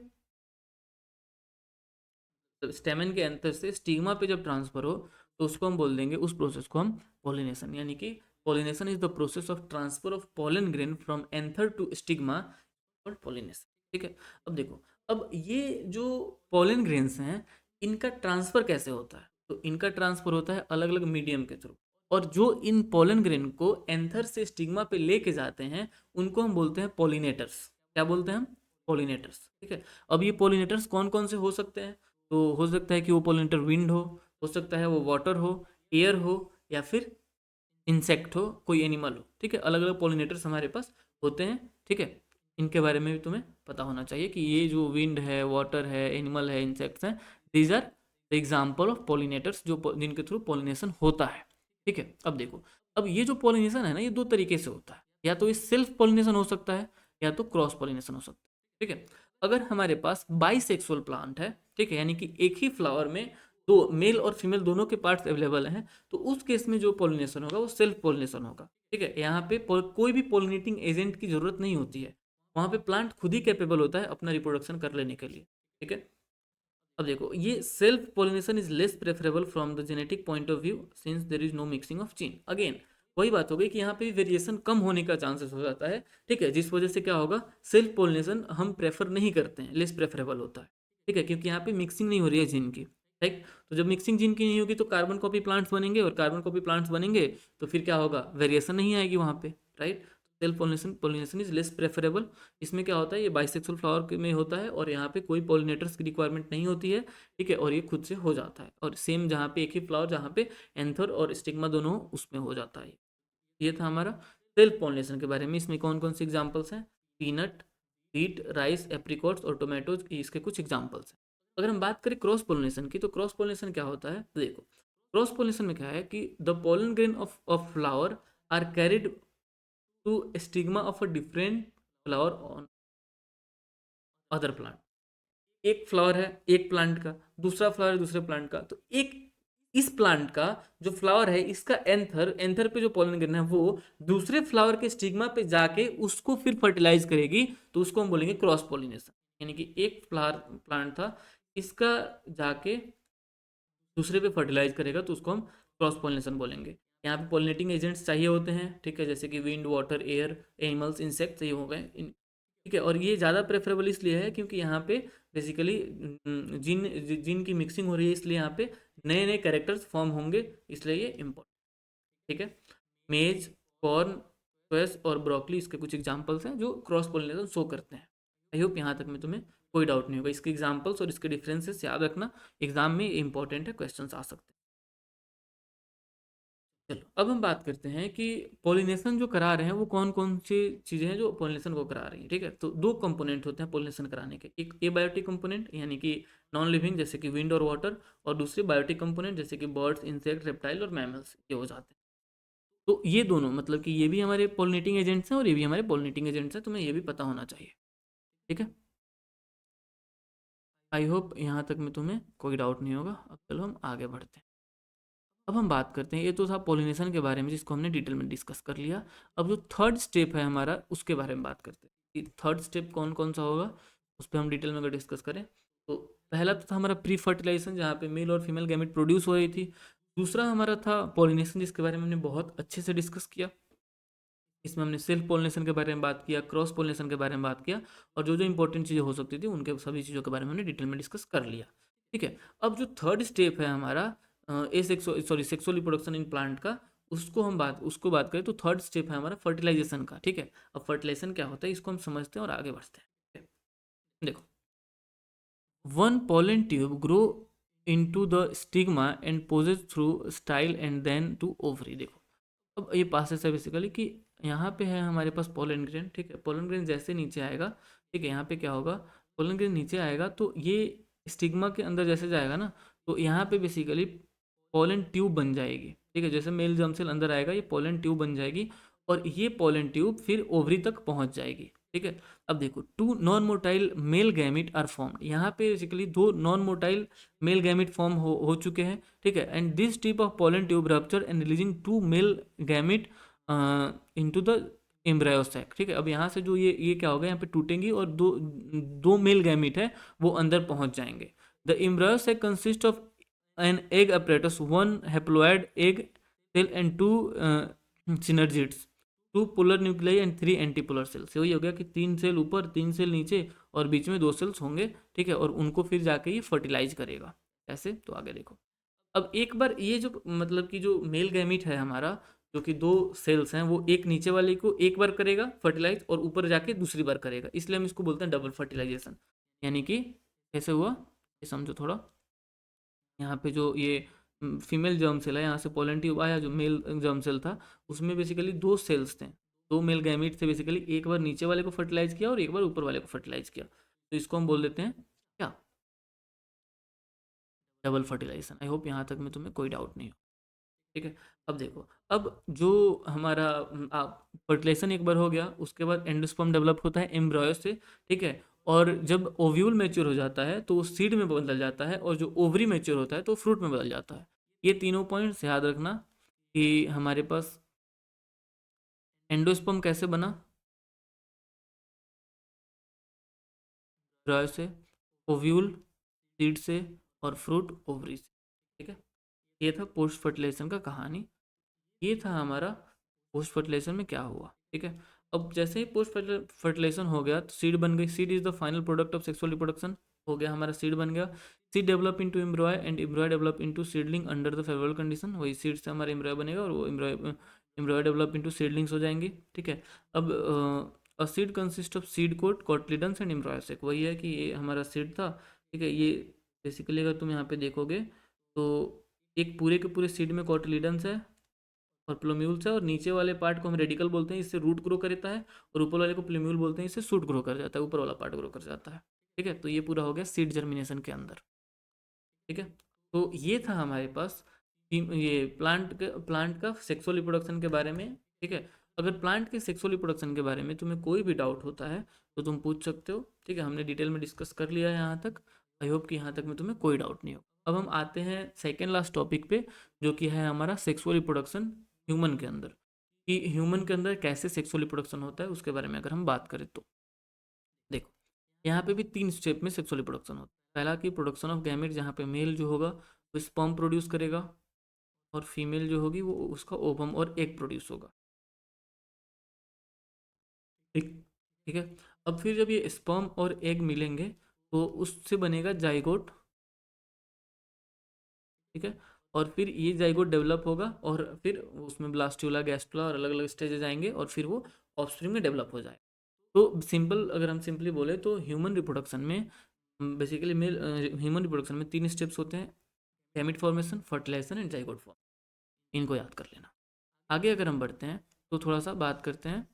तो स्टेमन के एंथर से स्टिग्मा पे जब ट्रांसफर हो, तो उसको हम बोल देंगे, उस प्रोसेस को हम पॉलिनेशन। यानी कि pollination is the process of transfer of pollen grain from anther to stigma, और पॉलिनेशन। ठीक है, अब देखो, अब ये जो पॉलन ग्रेन्स हैं इनका ट्रांसफर कैसे होता है? तो इनका ट्रांसफर होता है अलग अलग मीडियम के थ्रू, और जो इन पॉलन ग्रेन को एंथर से स्टिग्मा पे लेके जाते हैं उनको हम बोलते हैं पॉलिनेटर्स। क्या बोलते हैं हम? पॉलिनेटर्स। ठीक है, अब ये पॉलिनेटर्स कौन कौन से हो सकते हैं? तो हो सकता है कि वो पॉलिनेटर विंड हो सकता है वो वाटर हो, एयर हो, या फिर इंसेक्ट हो, कोई एनिमल हो। ठीक है, अलग अलग पॉलिनेटर्स हमारे पास होते हैं। ठीक है, इनके बारे में भी तुम्हें पता होना चाहिए कि ये जो विंड है, वाटर है, एनिमल है, इंसेक्ट्स हैं, these are the example of pollinators जो जिनके थ्रू पॉलिनेशन होता है। ठीक है, अब देखो, अब ये जो पॉलिनेशन है ना, ये दो तरीके से होता है, या तो ये सेल्फ पॉलिनेशन हो सकता है, या तो क्रॉस पॉलिनेशन हो सकता है। ठीक है, अगर हमारे पास बाइसेक्सुअल प्लांट है, ठीक है, यानी कि एक ही फ्लावर में दो मेल और फीमेल दोनों के पार्ट्स अवेलेबल हैं, तो उस केस में जो पॉलिनेशन होगा वो सेल्फ पॉलिनेशन होगा। ठीक है, यहाँ पे कोई भी पॉलिनेटिंग एजेंट की जरूरत नहीं होती है, वहाँ पे प्लांट खुद ही कैपेबल होता है अपना रिप्रोडक्शन कर लेने के लिए। ठीक है, अब देखो, ये self pollination is less preferable from the genetic point of view since there is no mixing of gene. Again वही बात हो गई कि यहाँ पे वेरिएशन कम होने का चांसेस हो जाता है। ठीक है, जिस वजह से क्या होगा, सेल्फ पॉलिनेशन हम प्रेफर नहीं करते हैं, लेस प्रेफरेबल होता है। ठीक है, क्योंकि यहाँ पे मिक्सिंग नहीं हो रही है जीन की। राइट, तो जब मिक्सिंग जीन की नहीं होगी तो कार्बन कॉपी प्लांट्स बनेंगे, और कार्बन कॉपी प्लांट्स बनेंगे तो फिर क्या होगा, वेरिएशन नहीं आएगी वहाँ पे। Right, self pollination pollination is less preferable. इसमें क्या होता है, ये बाइसेक्सुअल फ्लावर में होता है, और यहाँ पे कोई पॉलिनेटर्स की रिक्वायरमेंट नहीं होती है। ठीक है, और ये खुद से हो जाता है, और सेम जहाँ पे एक ही फ्लावर, जहाँ पे एंथर और स्टिग्मा दोनों उसमें हो जाता है। ये था हमारा सेल्फ पॉलिनेशन के बारे में। इसमें कौन कौन से एग्जाम्पल्स हैं? पीनट, व्हीट, राइस, एप्रिकॉट्स और टोमेटोज, इसके कुछ एग्जाम्पल्स हैं। अगर हम बात करें क्रॉस पोलिनेशन की, तो क्रॉस पोलिनेशन क्या होता है, तो देखो क्रॉस पोलिनेशन में क्या है कि the pollen grain of flower are carried to stigma of a different flower on other plant. एक फ्लावर है एक प्लांट का, दूसरा फ्लावर है दूसरे प्लांट का, तो एक इस प्लांट का जो फ्लावर है इसका एंथर एंथर पे जो पोलन ग्रेन है वो दूसरे फ्लावर के स्टिग्मा पे जाके उसको फिर फर्टिलाइज करेगी, तो उसको हम बोलेंगे क्रॉस पोलिनेशन। यानी कि एक फ्लावर प्लांट था, इसका जाके दूसरे पे फर्टिलाइज करेगा, तो उसको हम क्रॉस पोलिनेशन बोलेंगे। यहाँ पे पोलिनेटिंग एजेंट्स चाहिए होते हैं, ठीक है, जैसे कि wind, water, air, animals, insect चाहिए हो गए ठीक है। और ये ज़्यादा प्रेफरेबल इसलिए है क्योंकि यहाँ पे बेसिकली जीन जीन की मिक्सिंग हो रही है, इसलिए यहाँ पे नए नए कैरेक्टर्स फॉर्म होंगे, इसलिए ये इम्पोर्टेंट, ठीक है। मेज, कॉर्न, स्क्वैश और ब्रोकली इसके कुछ एग्जांपल्स हैं जो क्रॉस पोलिनेशन शो करते हैं। आई होप यहाँ तक में तुम्हें कोई डाउट नहीं होगा। इसके एग्जांपल्स और इसके डिफरेंसेस याद रखना, एग्जाम में इंपॉर्टेंट है, क्वेश्चंस आ सकते हैं। चलो अब हम बात करते हैं कि पोलिनेशन जो करा रहे हैं वो कौन कौन सी चीज़ें हैं जो पोलिनेशन को करा रही हैं, ठीक है। तो दो कंपोनेंट होते हैं पोलिनेशन कराने के, एक एबायोटिक कंपोनेंट यानी कि नॉन लिविंग जैसे कि विंड और वाटर, और दूसरे बायोटिक कंपोनेंट जैसे कि बर्ड्स, इंसेक्ट, रेप्टाइल और मैमल्स, ये हो जाते हैं। तो ये दोनों मतलब कि ये भी हमारे पोलिनेटिंग एजेंट्स हैं और ये भी हमारे पोलिनेटिंग एजेंट्स हैं, तुम्हें ये भी पता होना चाहिए, ठीक है। आई होप यहाँ तक में तुम्हें कोई डाउट नहीं होगा। अब चलो हम आगे बढ़ते हैं। अब हम बात करते हैं, ये तो था पोलिनेशन के बारे में जिसको हमने डिटेल में डिस्कस कर लिया। अब जो थर्ड स्टेप है हमारा उसके बारे में बात करते हैं कि थर्ड स्टेप कौन कौन सा होगा, उस पर हम डिटेल में अगर डिस्कस करें तो पहला तो था हमारा प्री फर्टिलाइजेशन जहाँ पे मेल और फीमेल गैमेट प्रोड्यूस हो रही थी। दूसरा हमारा था पॉलिनेशन जिसके बारे में हमने बहुत अच्छे से डिस्कस किया। इसमें हमने सेल्फ पोलिनेशन के बारे में बात किया, क्रॉस पोलिनेशन के बारे में बात किया, और जो जो इंपॉर्टेंट चीज़ें हो सकती थी उनके सभी चीज़ों के बारे में हमने डिटेल में डिस्कस कर लिया, ठीक है। अब जो थर्ड स्टेप है हमारा सेक्सुअल रिप्रोडक्शन इन प्लांट का, उसको बात करें तो थर्ड स्टेप है हमारा फर्टिलाइजेशन का, ठीक है। अब फर्टिलाइजेशन क्या होता है इसको हम समझते हैं और आगे बढ़ते हैं, ठीक है? देखो, one pollen tube grow into the stigma and passes through style and then to ovary। देखो अब ये पासेस है बेसिकली कि यहाँ पे है हमारे पास पोलन ग्रेन, ठीक है। पोलन ग्रेन जैसे नीचे आएगा, ठीक है, यहाँ पे क्या होगा, पोलन ग्रेन नीचे आएगा तो ये स्टिग्मा के अंदर जैसे जाएगा ना, तो यहाँ पे बेसिकली पोलन ट्यूब बन जाएगी, ठीक है। जैसे मेल जर्म सेल अंदर आएगा ये पोलन ट्यूब बन जाएगी, और ये पोलन ट्यूब फिर ओवरी तक पहुँच जाएगी, ठीक है। अब देखो two non motile male gamete are formed, यहाँ पे बेसिकली दो non motile male gamete form हो चुके हैं, ठीक है। And this tip of pollen tube rupture and releasing two male gamete into the embryo sac, ठीक है। अब यहाँ से जो ये क्या होगा, यहाँ पे टूटेंगी और दो दो मेल गैमिट है वो अंदर पहुंच जाएंगे। The embryo sac consist of an egg apparatus, one haploid egg cell and two synergids, two polar nuclei and three antipodal cells. वही हो गया कि तीन सेल ऊपर तीन सेल नीचे और बीच में दो सेल्स होंगे, ठीक है। और उनको फिर जाके ये फर्टिलाइज करेगा ऐसे। तो आगे देखो, अब एक बार ये जो मतलब कि जो मेल गैमिट है हमारा, जो कि दो सेल्स हैं, वो एक नीचे वाले को एक बार करेगा फर्टिलाइज और ऊपर जाके दूसरी बार करेगा, इसलिए हम इसको बोलते हैं डबल फर्टिलाइजेशन। यानी कि कैसे हुआ ये समझो थोड़ा। यहाँ पे जो ये फीमेल जर्म सेल है, यहाँ से पोलन ट्यूब आया, जो मेल जर्म सेल था उसमें बेसिकली दो सेल्स थे, दो मेल गैमिट थे बेसिकली। एक बार नीचे वाले को फर्टिलाइज किया और एक बार ऊपर वाले को फर्टिलाइज किया, तो इसको हम बोल देते हैं क्या, डबल फर्टिलाइजेशन। आई होप यहाँ तक में तुम्हें कोई डाउट नहीं हो, ठीक है। अब देखो, अब जो हमारा फर्टिलाइजेशन एक बार हो गया, उसके बाद एंडोस्पर्म डेवलप होता है एम्ब्रॉयो से, ठीक है। और जब ओव्यूल मैच्योर हो जाता है तो वो सीड में बदल जाता है, और जो ओवरी मैच्योर होता है तो फ्रूट में बदल जाता है। ये तीनों पॉइंट्स याद रखना कि हमारे पास एंडोस्पर्म कैसे बना, एम्ब्रॉयो से, ओव्यूल सीड से, और फ्रूट ओवरी से, ठीक है। ये था पोस्ट फर्टिलाइजेशन का कहानी। ये था हमारा पोस्ट फर्टिलाइजेशन में क्या हुआ, ठीक है। अब जैसे ही पोस्ट फर्टिलाइजेशन हो गया तो सीड बन गई। Seed is the final product of sexual reproduction, हो गया हमारा सीड बन गया। Seed develop into एम्ब्रॉय and एम्ब्रॉय develop into seedling under the favourable condition. वही सीड से हमारा एम्ब्रॉय बनेगा और वो एम्ब्रॉय डेवलप इनटू सीडलिंग्स हो जाएंगी, ठीक है। अब a seed consist of seed coat, cotyledons and embryo sac. वही है कि ये हमारा सीड था, ठीक है। ये बेसिकली अगर तुम यहाँ पे देखोगे तो एक पूरे के पूरे सीड में कॉटलिडन्स है और प्लोम्यूल्स है, और नीचे वाले पार्ट को हम रेडिकल बोलते हैं, इससे रूट ग्रो करता है, और ऊपर वाले को प्लोम्यूल बोलते हैं, इससे शूट ग्रो कर जाता है, ऊपर वाला पार्ट ग्रो कर जाता है। ठीक है, तो ये पूरा हो गया सीड जर्मिनेशन के अंदर। ठीक है, तो ये था हमारे पास ये प्लांट का सेक्सुअल रिप्रोडक्शन के बारे में। ठीक है, अगर प्लांट के सेक्सुअल रिप्रोडक्शन के बारे में तुम्हें कोई भी डाउट होता है तो तुम पूछ सकते हो। ठीक है, हमने डिटेल में डिस्कस कर लिया है यहाँ तक। आई होप कि यहाँ तक में तुम्हें कोई डाउट नहीं हो। अब हम आते हैं सेकेंड लास्ट टॉपिक पे, जो कि है हमारा सेक्सुअल रिप्रोडक्शन ह्यूमन के अंदर, कि ह्यूमन के अंदर कैसे सेक्सुअल रिप्रोडक्शन होता है उसके बारे में अगर हम बात करें तो देखो, यहाँ पे भी 3 स्टेप में सेक्सुअल रिप्रोडक्शन होता है। पहला कि प्रोडक्शन ऑफ गैमेट, जहाँ पे मेल जो होगा वो स्पर्म प्रोड्यूस करेगा और फीमेल जो होगी वो उसका ओवम और एग प्रोड्यूस होगा। ठीक ठीक है, अब फिर जब ये स्पर्म और एग मिलेंगे तो उससे बनेगा जाइगोट। ठीक है, और फिर ये जाइगोट डेवलप होगा और फिर उसमें ब्लास्टुला, गैस्ट्रुला और अलग अलग स्टेजेस आएंगे और फिर वो ऑफस्प्रिंग में डेवलप हो जाए। तो सिंपल, अगर हम सिंपली बोले तो ह्यूमन रिप्रोडक्शन में बेसिकली मेल ह्यूमन रिप्रोडक्शन में 3 स्टेप्स होते हैं: gamete formation, fertilization and zygote form. इनको याद कर लेना। आगे अगर हम बढ़ते हैं तो थोड़ा सा बात करते हैं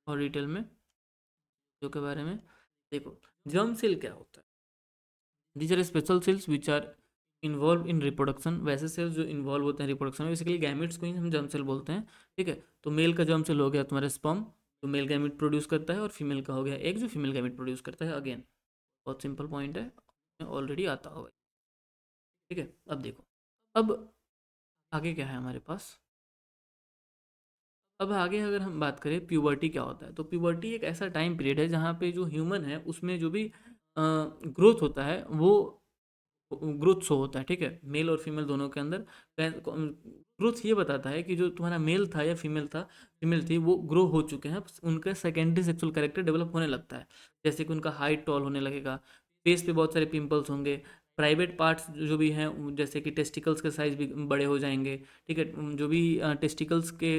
और डिटेल में जो के बारे में। देखो, जर्म सेल क्या होता है? These are special cells which are involve in reproduction. वैसे सेल्स जो इन्वॉल्व होते हैं रिप्रोडक्शन में, बेसिकली गैमेट्स को ही हम जर्म सेल बोलते हैं। ठीक है, तो मेल का जर्म सेल हो गया तुम्हारा स्पर्म, जो मेल गैमेट प्रोड्यूस करता है, और फीमेल का हो गया एग, जो फीमेल गैमेट प्रोड्यूस करता है। अगेन बहुत सिंपल पॉइंट है, ऑलरेडी आता होगा। ठीक है, अब देखो, अब आगे क्या है हमारे पास। अब आगे अगर हम बात करें प्यूबर्टी क्या होता है, तो प्यूबर्टी एक ऐसा टाइम पीरियड है जहाँ पे जो ह्यूमन है उसमें जो भी ग्रोथ होता है वो ग्रोथ शो होता है। ठीक है, मेल और फीमेल दोनों के अंदर ग्रोथ ये बताता है कि जो तुम्हारा मेल था या फीमेल थी, वो ग्रो हो चुके हैं, उनका सेकेंडरी सेक्सुअल कैरेक्टर डेवलप होने लगता है। जैसे कि उनका हाइट टॉल होने लगेगा, फेस पे बहुत सारे पिंपल्स होंगे, प्राइवेट पार्ट्स जो भी हैं जैसे कि टेस्टिकल्स के साइज भी बड़े हो जाएंगे। ठीक है, जो भी टेस्टिकल्स के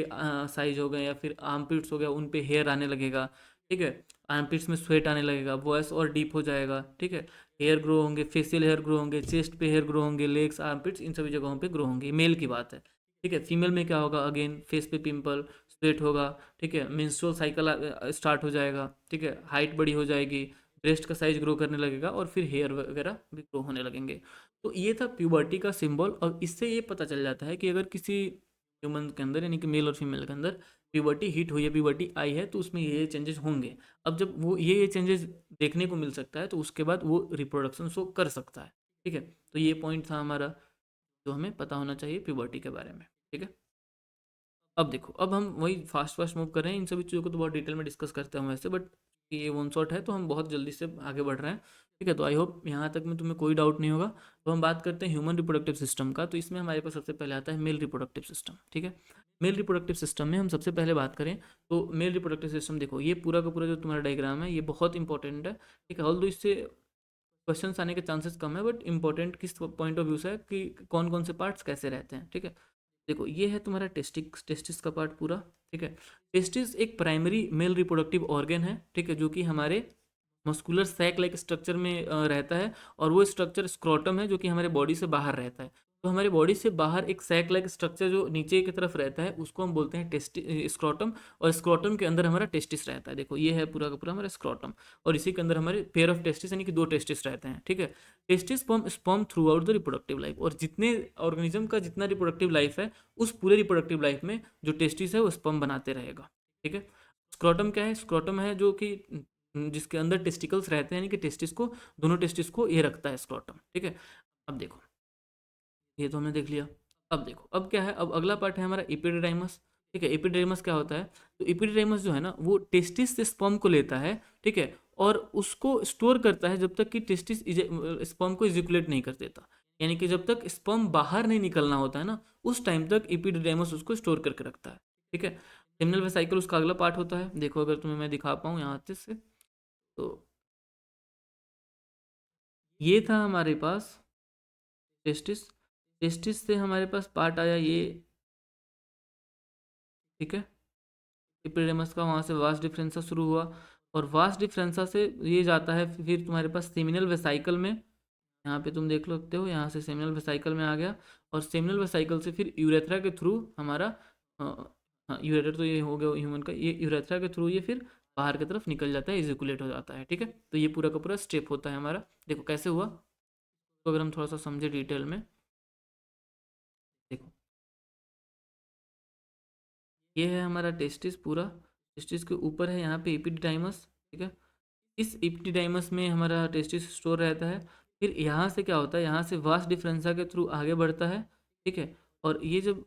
साइज हो गए या फिर आर्मपिट्स हो गया, उन पे हेयर आने लगेगा। ठीक है, आर्मपिट्स में स्वेट आने लगेगा, वॉइस और डीप हो जाएगा। ठीक है, हेयर ग्रो होंगे, फेशियल हेयर ग्रो होंगे, चेस्ट पे हेयर ग्रो होंगे, लेग्स, आर्मपिट्स, इन सभी जगहों पे ग्रो होंगे। मेल की बात है। ठीक है, फीमेल में क्या होगा? अगेन फेस पे पिंपल, स्वेट होगा। ठीक है, मेंस्ट्रुअल साइकिल स्टार्ट हो जाएगा। ठीक है, हाइट बड़ी हो जाएगी, ब्रेस्ट का साइज ग्रो करने लगेगा और फिर हेयर वगैरह भी ग्रो होने लगेंगे। तो ये था प्यूबर्टी का सिंबल, और इससे ये पता चल जाता है कि अगर किसी ह्यूमन के अंदर यानी कि मेल और फीमेल के अंदर प्यूबर्टी हिट हुई है, प्यूबर्टी आई है, तो उसमें ये चेंजेस होंगे। अब जब वो ये चेंजेस देखने को मिल सकता है तो उसके बाद वो रिप्रोडक्शन शो कर सकता है। ठीक है, तो ये पॉइंट था हमारा जो हमें पता होना चाहिए प्यूबर्टी के बारे में। ठीक है, अब देखो, अब हम वही फास्ट फास्ट मूव कर रहे हैं, इन सभी चीज़ों को तो बहुत डिटेल में डिस्कस करते हैं वैसे, बट ये वन शॉट है तो हम बहुत जल्दी से आगे बढ़ रहे हैं। ठीक है, तो आई होप यहाँ तक में तुम्हें कोई डाउट नहीं होगा। तो हम बात करते हैं ह्यूमन रिप्रोडक्टिव सिस्टम का, तो इसमें हमारे पास सबसे पहले आता है मेल रिप्रोडक्टिव सिस्टम। ठीक है, मेल रिप्रोडक्टिव सिस्टम में हम सबसे पहले बात करें तो मेल रिप्रोडक्टिव सिस्टम, देखो ये पूरा का पूरा जो तुम्हारा डायग्राम है ये बहुत इंपॉर्टेंट है। ठीक है, ऑल दो इससे क्वेश्चन आने के चांसेस कम है, बट इंपॉर्टेंट किस पॉइंट ऑफ व्यू से है कि कौन कौन से पार्ट्स कैसे रहते हैं। ठीक है, देखो ये है तुम्हारा टेस्टिस का पार्ट पूरा। ठीक है, टेस्टिस एक प्राइमरी मेल रिप्रोडक्टिव ऑर्गन है। ठीक है, जो कि हमारे मस्कुलर सैक लाइक स्ट्रक्चर में रहता है, और वो स्ट्रक्चर स्क्रोटम है जो कि हमारे बॉडी से बाहर रहता है। तो हमारे बॉडी से बाहर एक सैक लाइक स्ट्रक्चर जो नीचे की तरफ रहता है उसको हम बोलते हैं स्क्रोटम, और स्क्रोटम के अंदर हमारा टेस्टिस रहता है। देखो ये है पूरा का पूरा हमारा स्क्रोटम, और इसी के अंदर हमारे पेयर ऑफ टेस्टिस यानी कि 2 टेस्टिस रहते हैं। ठीक है, testis form sperm through out the reproductive life, और जितने ऑर्गेनिज्म का जितना रिप्रोडक्टिव लाइफ है उस पूरे रिप्रोडक्टिव लाइफ में जो टेस्टिस है वो स्पर्म बनाते रहेगा। ठीक है, स्क्रोटम क्या है? स्क्रोटम है जो कि जिसके अंदर टेस्टिकल्स रहते हैं, यानी कि टेस्टिस को, दोनों टेस्टिस को ये रखता है स्क्रोटम। ठीक है, अब देखो ये तो हमने देख लिया। अब देखो अब क्या है, अब अगला पार्ट है हमारा एपिडिडाइमस। ठीक है, एपिडिडाइमस क्या होता है? तो एपिडिडाइमस जो है ना वो टेस्टिस से स्पर्म को लेता है। ठीक है, और उसको स्टोर करता है जब तक कि टेस्टिस स्पर्म को इजिकुलेट नहीं कर देता, यानी कि जब तक स्पर्म बाहर नहीं निकलना होता है ना उस टाइम तक एपिडिडाइमस उसको स्टोर करके रखता है। ठीक है, सेमिनल वेसिकल उसका अगला पार्ट होता है। देखो अगर तुम्हें मैं दिखा पाऊँ यहाँ से, तो ये था हमारे पास टेस्टिस। टेस्टिस से हमारे पास पार्ट आया ये। ठीक है, एपिडेमस का वहाँ से वास्ट डिफरेंसा शुरू हुआ, और वास्ट डिफरेंसा से ये जाता है फिर तुम्हारे पास सेमिनल वेसाइकल में। यहाँ पे तुम देख सकते हो, यहाँ से सेमिनल वेसाइकल में आ गया, और सेमिनल वेसाइकल से फिर यूरेथ्रा के थ्रू हमारा हाँ यूरेटर तो ये हो गया ह्यूमन का, ये यूरेथ्रा के थ्रू ये फिर बाहर की तरफ निकल जाता है, इजैकुलेट हो जाता है। ठीक है, तो ये पूरा का पूरा स्टेप होता है हमारा। देखो कैसे हुआ, तो अगर हम थोड़ा सा समझे डिटेल में, देखो ये है हमारा टेस्टिस पूरा, टेस्टिस के ऊपर है यहाँ पे एपिडिडाइमस। ठीक है, इस एपिडिडाइमस में हमारा टेस्टिस स्टोर रहता है। फिर यहाँ से क्या होता है, यहाँ से वास डिफरेंसा के थ्रू आगे बढ़ता है। ठीक है, और ये जब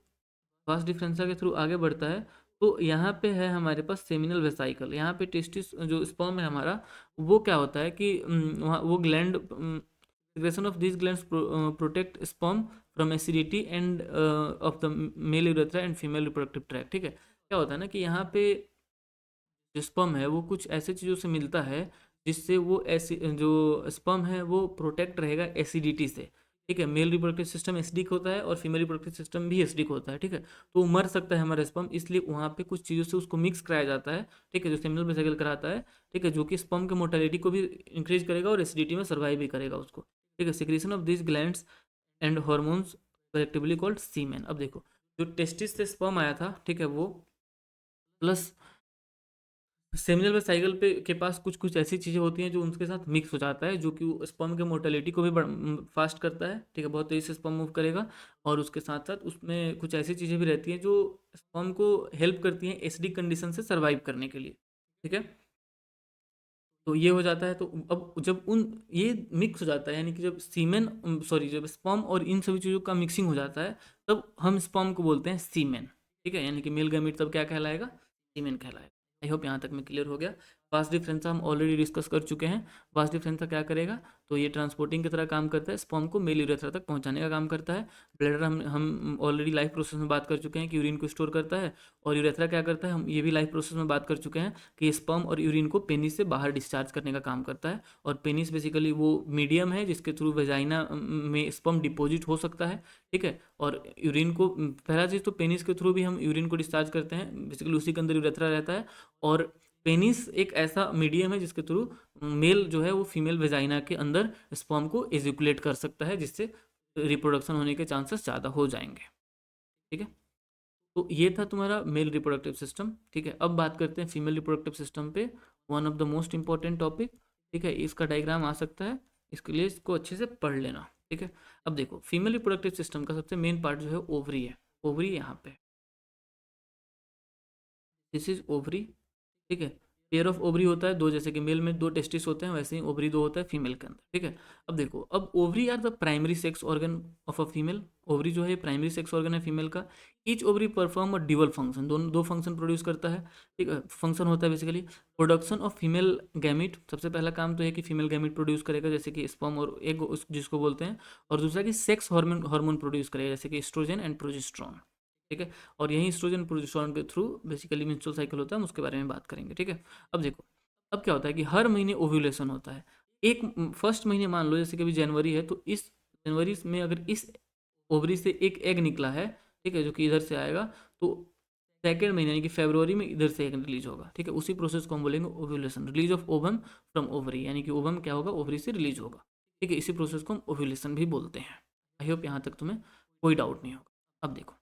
वास डिफरेंसा के थ्रू आगे बढ़ता है, तो यहाँ पे है हमारे पास सेमिनल वेसाइकल। यहाँ पे टेस्टिस जो स्पर्म है हमारा, वो क्या होता है कि वहाँ वो gland, secretion of these glands protect sperm from acidity and of the male urethra and female reproductive tract। ठीक है, क्या होता है ना कि यहाँ पे जो स्पर्म है वो कुछ ऐसे चीज़ों से मिलता है जिससे वो ऐसी जो स्पर्म है वो प्रोटेक्ट रहेगा एसिडिटी से। ठीक है, मेल रिप्रोडक्टिव सिस्टम एसिडिक होता है और फीमेल रिप्रोडक्टिव सिस्टम भी एसिडिक होता है। ठीक है, तो वो मर सकता है हमारा स्पर्म, इसलिए वहाँ पे कुछ चीज़ों से उसको मिक्स कराया जाता है। ठीक है, जो सेमिनल वेसिकल कराता है। ठीक है, जो कि स्पर्म के मोटालिटी को भी इंक्रीज करेगा और एसिडिटी में सर्वाइव भी करेगा उसको। ठीक है, secretion of this glands and hormones collectively called semen. अब देखो, जो टेस्टिस से स्पर्म आया था, ठीक है, वो प्लस सेमिनल में साइकिल पे के पास कुछ कुछ ऐसी चीज़ें होती हैं जो उनके साथ मिक्स हो जाता है, जो कि स्पर्म के मोर्टेलिटी को भी फास्ट करता है। ठीक है, बहुत तेज़ी से स्पर्म मूव करेगा, और उसके साथ साथ उसमें कुछ ऐसी चीज़ें भी रहती हैं जो स्पर्म को हेल्प करती हैं एसिडिक कंडीशन से सर्वाइव करने के लिए। ठीक है, तो ये हो जाता है। तो अब जब उन ये मिक्स हो जाता है, यानी कि जब सीमेन, सॉरी, जब स्पर्म और इन सभी चीज़ों का मिक्सिंग हो जाता है, तब हम स्पर्म को बोलते हैं सीमेन। ठीक है, यानी कि मेल गैमीट तब क्या कहलाएगा, सीमेन कहलाएगा। आई होप यहाँ तक में क्लियर हो गया। वास डिफरेंस हम ऑलरेडी डिस्कस कर चुके हैं। वास डिफरेंस क्या करेगा, तो ये ट्रांसपोर्टिंग की तरह काम करता है, स्पर्म को मेल यूरेथ्रा तक पहुंचाने का काम करता है। ब्लैडर हम ऑलरेडी लाइफ प्रोसेस में बात कर चुके हैं कि यूरिन को स्टोर करता है, और यूरेथ्रा क्या करता है, हम ये भी लाइफ प्रोसेस में बात कर चुके हैं कि स्पर्म और यूरिन को पेनिस से बाहर डिस्चार्ज करने का काम करता है। और पेनिस बेसिकली वो मीडियम है जिसके थ्रू वेजाइना में स्पर्म डिपॉजिट हो सकता है। ठीक है, और यूरिन को, पहला चीज़ तो पेनिस के थ्रू भी हम यूरिन को डिस्चार्ज करते हैं, बेसिकली उसी के अंदर यूरेथ्रा रहता है। और पेनिस एक ऐसा मीडियम है जिसके थ्रू मेल जो है वो फीमेल वेजाइना के अंदर स्पर्म को एजिकुलेट कर सकता है, जिससे रिप्रोडक्शन होने के चांसेस ज़्यादा हो जाएंगे। ठीक है, तो ये था तुम्हारा मेल रिप्रोडक्टिव सिस्टम। ठीक है, अब बात करते हैं फीमेल रिप्रोडक्टिव सिस्टम पे, one of the most important topic. ठीक है, इसका डायग्राम आ सकता है, इसके लिए इसको अच्छे से पढ़ लेना। ठीक है, अब देखो फीमेल रिप्रोडक्टिव सिस्टम का सबसे मेन पार्ट जो है ओवरी है। ओवरी यहाँ पे, दिस इज ओवरी। ठीक है, पेयर ऑफ ओवरी होता है दो, जैसे कि मेल में दो टेस्टिस होते हैं, वैसे ही ओवरी दो होता है फीमेल के अंदर। ठीक है, अब देखो, अब ovary are the primary sex organ of a female. Ovary जो है प्राइमरी सेक्स ऑर्गन है फीमेल का। Each ovary perform a dual function, दोनों दो फंक्शन प्रोड्यूस करता है। ठीक है, फंक्शन होता है basically production of female gamete. सबसे पहला काम तो है कि फीमेल गैमिट प्रोड्यूस करेगा, जैसे कि स्पर्म और एग जिसको बोलते हैं। और दूसरा कि सेक्स हार्मोन हार्मोन प्रोड्यूस करेगा, जैसे कि एस्ट्रोजन एंड प्रोजेस्टेरोन। ठीक है, और यही एस्ट्रोजन प्रोजेस्टेरोन के थ्रू बेसिकली मेंस्ट्रुअल साइकिल होता है, हम उसके बारे में बात करेंगे। ठीक है, अब देखो, अब क्या होता है कि हर महीने ओव्यूलेशन होता है। एक फर्स्ट महीने मान लो, जैसे कि अभी जनवरी है, तो इस जनवरी में अगर इस ओवरी से एक एग निकला है, ठीक है, जो कि इधर से आएगा, तो सेकेंड महीने यानी कि फरवरी में इधर से एग रिलीज होगा। ठीक है, उसी प्रोसेस को हम बोलेंगे ovulation, release of ovum from ovary, यानी कि ओवम क्या होगा, ओवरी से रिलीज होगा। ठीक है, इसी प्रोसेस को हम ओव्यूलेशन भी बोलते हैं। आई होप यहाँ तक तुम्हें कोई डाउट नहीं होगा। अब देखो,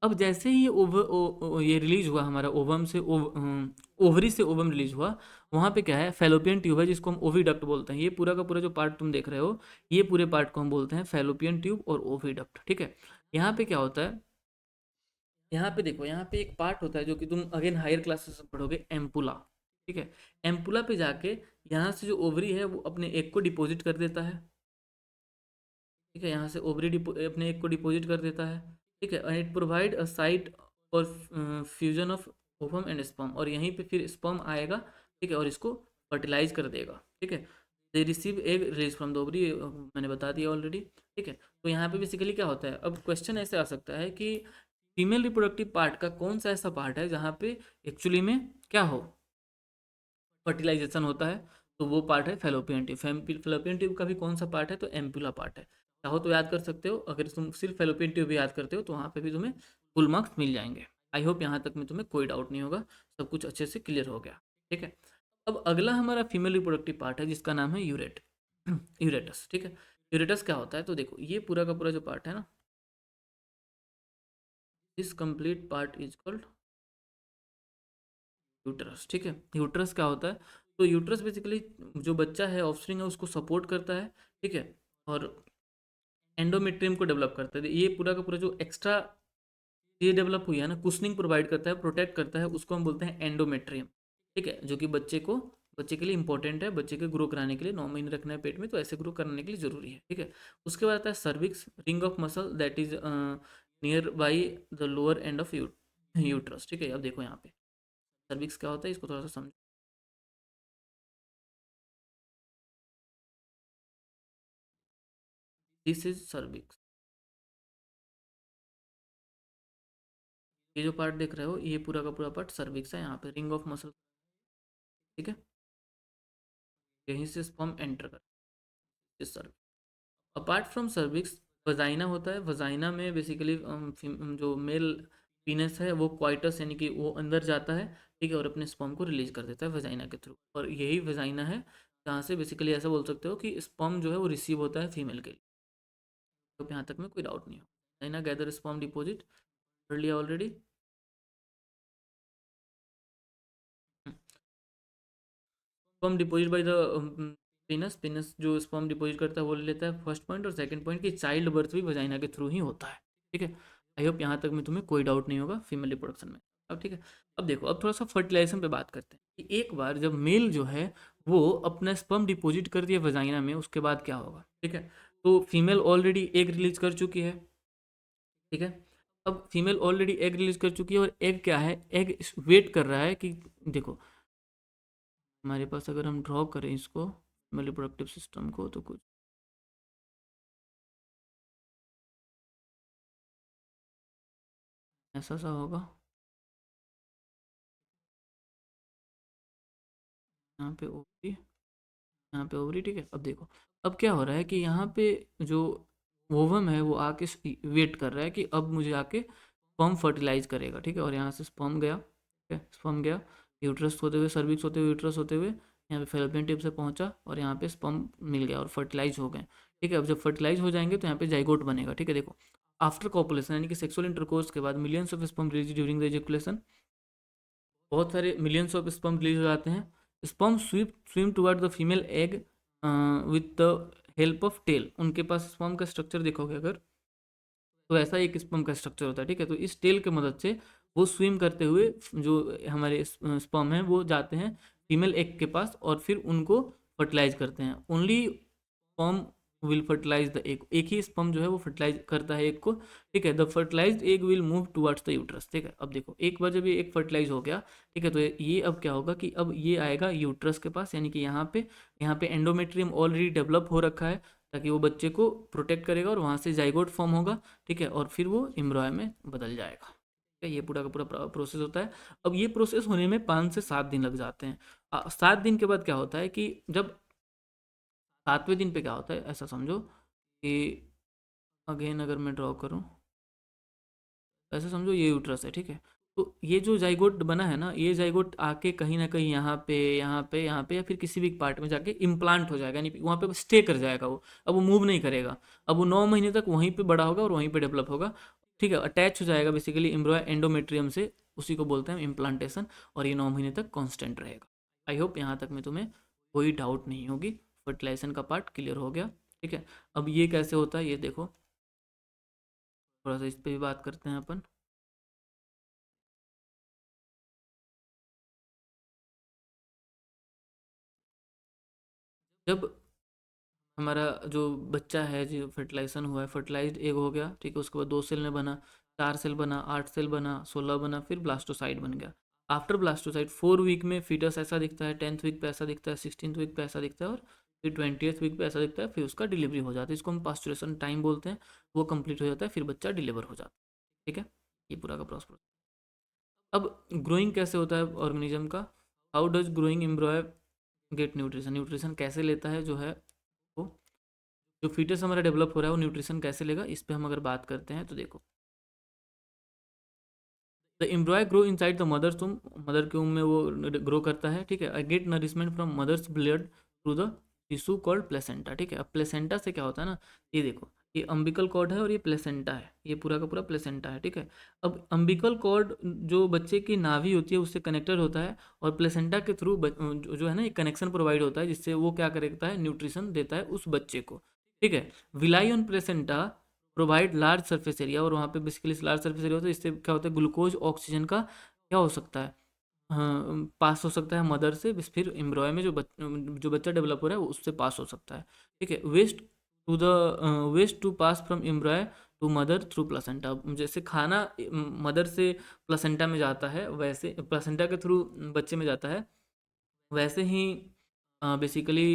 अब जैसे ही ये ये रिलीज हुआ हमारा ओवम से ओवरी से ओवम रिलीज हुआ, वहाँ पे क्या है, फेलोपियन ट्यूब है जिसको हम ओविडक्ट बोलते हैं। ये पूरा का पूरा जो पार्ट तुम देख रहे हो, ये पूरे पार्ट को हम बोलते हैं फेलोपियन ट्यूब और ओविडक्ट। ठीक है, यहाँ पे क्या होता है, यहाँ पे देखो, यहाँ पे एक पार्ट होता है जो कि तुम अगेन हायर क्लासेस में पढ़ोगे, एम्पुला। ठीक है, एम्पुला पे जाके यहाँ से जो ओवरी है वो अपने एग को डिपॉजिट कर देता है। ठीक है, यहाँ से ओवरी अपने एक को डिपॉजिट कर देता है। ठीक है, and it provide a site और fusion of ovum and sperm, और यहीं पे फिर स्पर्म आएगा। ठीक है, और इसको फर्टिलाइज कर देगा। ठीक है, they receive egg release from the ovary, मैंने बता दिया ऑलरेडी। ठीक है, तो यहाँ पे बेसिकली क्या होता है, अब क्वेश्चन ऐसे आ सकता है कि फीमेल रिप्रोडक्टिव पार्ट का कौन सा ऐसा पार्ट है जहाँ पे एक्चुअली में क्या हो, फर्टिलाइजेशन होता है, तो वो पार्ट है फेलोपियन ट्यूब। फेलोपियन ट्यूब का भी कौन सा पार्ट है, तो एम्पुला पार्ट है। चाहो तो याद कर सकते हो, अगर तुम सिर्फ फेलोपियन ट्यूब याद करते हो तो वहाँ पे भी तुम्हें फुल मार्क्स मिल जाएंगे। आई होप यहाँ तक में तुम्हें कोई डाउट नहीं होगा, सब कुछ अच्छे से क्लियर हो गया। ठीक है, अब अगला हमारा फीमेल रिप्रोडक्टिव पार्ट है जिसका नाम है यूरेट यूरेटस। ठीक है, यूरेटस क्या होता है, तो देखो ये पूरा का पूरा जो पार्ट है ना, this complete part is called uterus, ठीक है। यूट्रस क्या होता है? तो यूट्रस बेसिकली जो बच्चा है, ऑफस्प्रिंग है, उसको सपोर्ट करता है, ठीक है, और एंडोमेट्रियम को डेवलप करता है। ये पूरा का पूरा जो एक्स्ट्रा ये डेवलप हुई है ना, कुशनिंग प्रोवाइड करता है, प्रोटेक्ट करता है, उसको हम बोलते हैं एंडोमेट्रियम, ठीक है, जो कि बच्चे के लिए इंपॉर्टेंट है, बच्चे के ग्रो कराने के लिए। 9 महीने रखना है पेट में तो ऐसे ग्रो कराने के लिए जरूरी है, ठीक है। उसके बाद आता है cervix, ring of muscle that is near by the lower end of uterus, ठीक है। अब देखो यहाँ पे सर्विक्स क्या होता है, इसको थोड़ा सा समझो। This is cervix. ये जो पार्ट देख रहे हो, ये पूरा का पूरा पार्ट सर्विक्स है, यहाँ पे रिंग ऑफ मसल, ठीक है। यहीं से स्पर्म एंटर कर इस cervix. Apart from cervix vagina होता है। वजाइना में बेसिकली जो मेल पीनस है वो क्वाइटस यानी कि वो अंदर जाता है, ठीक है, और अपने स्पर्म को रिलीज कर देता है वजाइना के थ्रू। और यही वजाइना है जहाँ से बेसिकली ऐसा बोल सकते हो कि स्पर्म जो है वो रिसीव होता है फीमेल के लिए। तो यहाँ तक में कोई डाउट नहीं हो। वजाइना गैदर स्पर्म डिपॉजिट कर लिया already. Sperm deposit by the penis. Penis जो स्पर्म डिपॉजिट करता है वो ले लेता है, फर्स्ट पॉइंट। और सेकंड पॉइंट कि चाइल्ड बर्थ भी वजाइना के थ्रू ही होता है, ठीक है। आई होप यहाँ तक में तुम्हें कोई डाउट नहीं होगा फीमेल रिप्रोडक्शन में। अब ठीक है, अब देखो, अब थोड़ा सा फर्टिलाइजेशन पे बात करते हैं कि एक बार जब मेल जो है वो अपना स्पर्म डिपॉजिट कर दिया वजाइना में, उसके बाद क्या होगा, ठीक है। तो फीमेल ऑलरेडी एग रिलीज कर चुकी है, ठीक है। अब फीमेल ऑलरेडी एग रिलीज कर चुकी है, और एग क्या है, एग वेट कर रहा है कि देखो हमारे पास अगर हम ड्रॉ करें इसको रिप्रोडक्टिव सिस्टम को, तो कुछ ऐसा सा होगा। यहाँ पे ओवरी, यहाँ पे ओवरी, ठीक है। अब देखो, अब क्या हो रहा है कि यहाँ पे जो ओवम है वो आके वेट कर रहा है कि अब मुझे आके स्पर्म फर्टिलाइज करेगा, ठीक है। और यहाँ से स्पर्म गया, ठीक है, स्पर्म गया यूट्रस होते हुए, सर्विक्स होते हुए, यूट्रस होते हुए यहाँ पे फेलोपियन ट्यूब से पहुँचा, और यहाँ पे स्पर्म मिल गया और फर्टिलाइज हो गए, ठीक है। अब जब फर्टिलाइज हो जाएंगे तो यहाँ पे जाइगोट बनेगा, ठीक है। देखो, आफ्टर कॉपुलेशन यानी कि सेक्सुअल इंटरकोर्स के बाद millions of sperm release during the ejaculation, बहुत सारे मिलियंस ऑफ स्पर्म रिलीज हो जाते हैं। Sperm swim toward the female egg with the help of tail. उनके पास स्पर्म का स्ट्रक्चर देखोगे अगर, तो ऐसा एक स्पर्म का स्ट्रक्चर होता है, ठीक है। तो इस टेल की मदद से वो स्विम करते हुए जो हमारे स्पर्म हैं वो जाते हैं फीमेल एग के पास, और फिर उनको फर्टिलाइज करते हैं। Only sperm will fertilize the egg. एक ही स्पर्म जो है वो फर्टिलाइज करता है एग को, ठीक है। The fertilized egg will move towards the uterus, ठीक है। अब देखो, एक बार जब ये एग फर्टिलाइज हो गया, ठीक है, तो ये अब क्या होगा कि अब ये आएगा यूट्रस के पास, यानी कि यहाँ पे एंडोमेट्रियम ऑलरेडी डेवलप हो रखा है, ताकि वो बच्चे को प्रोटेक्ट करेगा, और वहाँ से जाइगोट फॉर्म होगा, ठीक है, और फिर वो एम्ब्रॉय में बदल जाएगा, ठीक है। ये पूरा का पूरा प्रोसेस होता है। अब ये प्रोसेस होने में 5 से 7 दिन लग जाते हैं। 7 दिन के बाद क्या होता है कि जब 7वें दिन पे क्या होता है, ऐसा समझो कि अगेन अगर मैं ड्रॉ करूँ, ऐसा समझो ये यूट्रस है, ठीक है। तो ये जो जाइगोट बना है ना, ये जाइगोट आके कहीं ना कहीं यहाँ पे या फिर किसी भी पार्ट में जाके इम्प्लांट हो जाएगा, यानी वहाँ पे स्टे कर जाएगा वो। अब वो मूव नहीं करेगा। अब वो 9 महीने तक वहीं पे बड़ा होगा और वहीं पे डेवलप होगा, ठीक है। अटैच हो जाएगा बेसिकली एम्ब्रॉय एंडोमेट्रियम से, उसी को बोलते हैं इम्प्लांटेशन। और ये 9 महीने तक कॉन्स्टेंट रहेगा। आई होप यहाँ तक में तुम्हें कोई डाउट नहीं होगी। फर्टिलाइजेशन का पार्ट क्लियर हो गया, ठीक है। अब ये कैसे होता है ये देखो, थोड़ा सा इस पर भी बात करते हैं अपन। जब हमारा जो बच्चा है, जो फर्टिलाइजेशन हुआ है, फर्टिलाइज्ड एग हो गया, ठीक है, उसके बाद 2 सेल में बना, 4 सेल बना, 8 सेल बना, 16 बना, फिर ब्लास्टोसाइड बन गया। आफ्टर ब्लास्टोसाइड 4 वीक में फीटस ऐसा दिखता है, 10th वीक पे ऐसा दिखता है, 16th वीक पे ऐसा दिखता है, और फिर 20th वीक पे ऐसा दिखता है। फिर उसका डिलीवरी हो जाता है, इसको हम पास्चुरेशन टाइम बोलते हैं। वो कंप्लीट हो जाता है, फिर बच्चा डिलीवर हो जाता है, ठीक है। ये पूरा का प्रोसेस। अब ग्रोइंग कैसे होता है ऑर्गेनिज्म का, how does growing embryo get nutrition, nutrition कैसे लेता है जो है वो, जो फीटस हमारा डेवलप हो रहा है वो न्यूट्रिशन कैसे लेगा, इस पे हम अगर बात करते हैं तो देखो, the embryo grow inside the mother's टूम। मदर के womb में वो ग्रो करता है, ठीक है। I get nourishment from mother's blood through the tissue called placenta, ठीक है। अब प्लेसेंटा से क्या होता है ना, ये देखो, ये अम्बिकल कॉर्ड है और ये प्लेसेंटा है, ये पूरा का पूरा प्लेसेंटा है, ठीक है। अब अम्बिकल कॉर्ड जो बच्चे की नाभि होती है उससे कनेक्टेड होता है, और प्लेसेंटा के थ्रू जो है ना एक कनेक्शन प्रोवाइड होता है, जिससे वो क्या करता है, न्यूट्रिशन देता है उस बच्चे को, ठीक है। Villi on placenta provide large surface area, और वहाँ पे बेसिकली लार्ज सरफेस एरिया होता है, इससे क्या होता है, ग्लूकोज ऑक्सीजन का क्या हो सकता है, हाँ पास हो सकता है मदर से, फिर एम्ब्रॉय में जो बच्चा डेवलप हो रहा है वो उससे पास हो सकता है, ठीक है। Waste to pass from embryo to mother through placenta, जैसे खाना मदर से प्लासेंटा में जाता है, वैसे प्लासेंटा के थ्रू बच्चे में जाता है, वैसे ही बेसिकली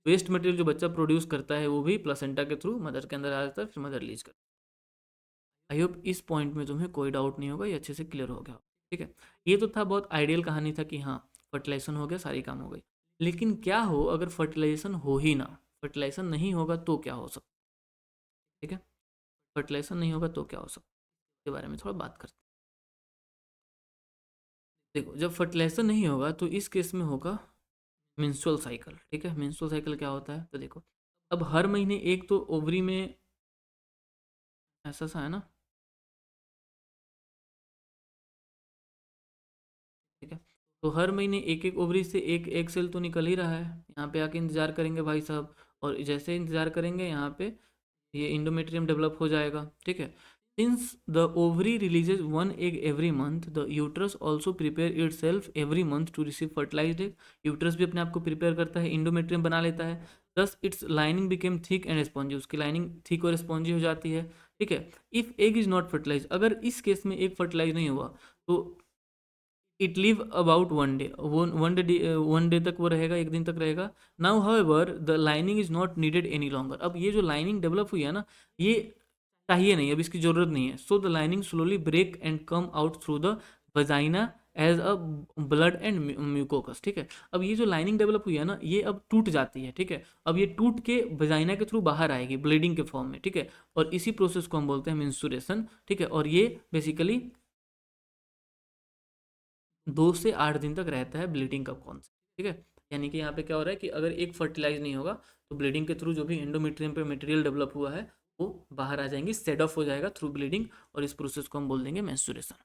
वेस्ट मटेरियल जो बच्चा प्रोड्यूस करता है वो भी प्लासेंटा के थ्रू मदर के अंदर आ जाता है, फिर मदर लीज करता है। आई होप इस पॉइंट में तुम्हें कोई डाउट नहीं होगा, ये अच्छे से क्लियर हो गया, ठीक है। ये तो था बहुत आइडियल कहानी था कि हाँ फर्टिलाइजेशन हो गया सारी काम हो गई, लेकिन क्या हो अगर फर्टिलाइजेशन हो ही ना, फर्टिलाइजेशन नहीं होगा तो क्या हो सकता, ठीक है। फर्टिलाइजेशन नहीं होगा तो क्या हो सकता है, इसके बारे में थोड़ा बात करते हैं। देखो जब फर्टिलाइजेशन नहीं होगा तो इस केस में होगा मेंस्ट्रुअल साइकिल, ठीक है। मेंस्ट्रुअल साइकिल क्या होता है, तो देखो अब हर महीने एक तो ओवरी में ऐसा सा है ना, ठीक है। तो हर महीने एक एक ओवरी से एक एक सेल तो निकल ही रहा है, यहाँ पे आके इंतजार करेंगे भाई साहब, और जैसे इंतजार करेंगे यहाँ पे ये इंडोमेट्रियम डेवलप हो जाएगा, ठीक है। Since the ovary releases one egg every month, the uterus also prepare itself every month to receive fertilized egg, uterus भी अपने आप को प्रिपेयर करता है, इंडोमेट्रियम बना लेता है, thus its lining became thick and spongy, उसकी लाइनिंग थिक और स्पॉन्जी हो जाती है, ठीक है। If egg is not fertilize, अगर इस केस में एग फर्टिलाइज नहीं हुआ तो it live about one day, one day तक वो रहेगा, एक दिन तक रहेगा। Now however the lining is not needed any longer, अब ये जो लाइनिंग डेवलप हुई है ना ये चाहिए नहीं, अब इसकी जरूरत नहीं है, so the lining slowly break and come out through the vagina as a blood and mucus, ठीक है। अब ये जो लाइनिंग डेवलप हुई है ना ये अब टूट जाती है, ठीक है। अब ये टूट के वजाइना के थ्रू बाहर आएगी ब्लीडिंग के फॉर्म में, ठीक है। और इसी प्रोसेस को हम बोलते हैं मेंस्ट्रुएशन, ठीक है। और ये बेसिकली 2 से 8 दिन तक रहता है ब्लीडिंग का कॉन्सेप्ट, ठीक है। यानी कि यहाँ पे क्या हो रहा है कि अगर एक फर्टिलाइज नहीं होगा तो ब्लीडिंग के थ्रू जो भी एंडोमेट्रियम पे मटेरियल डेवलप हुआ है वो बाहर आ जाएंगी, सेड ऑफ हो जाएगा थ्रू ब्लीडिंग, और इस प्रोसेस को हम बोल देंगे मेंस्ट्रुएशन।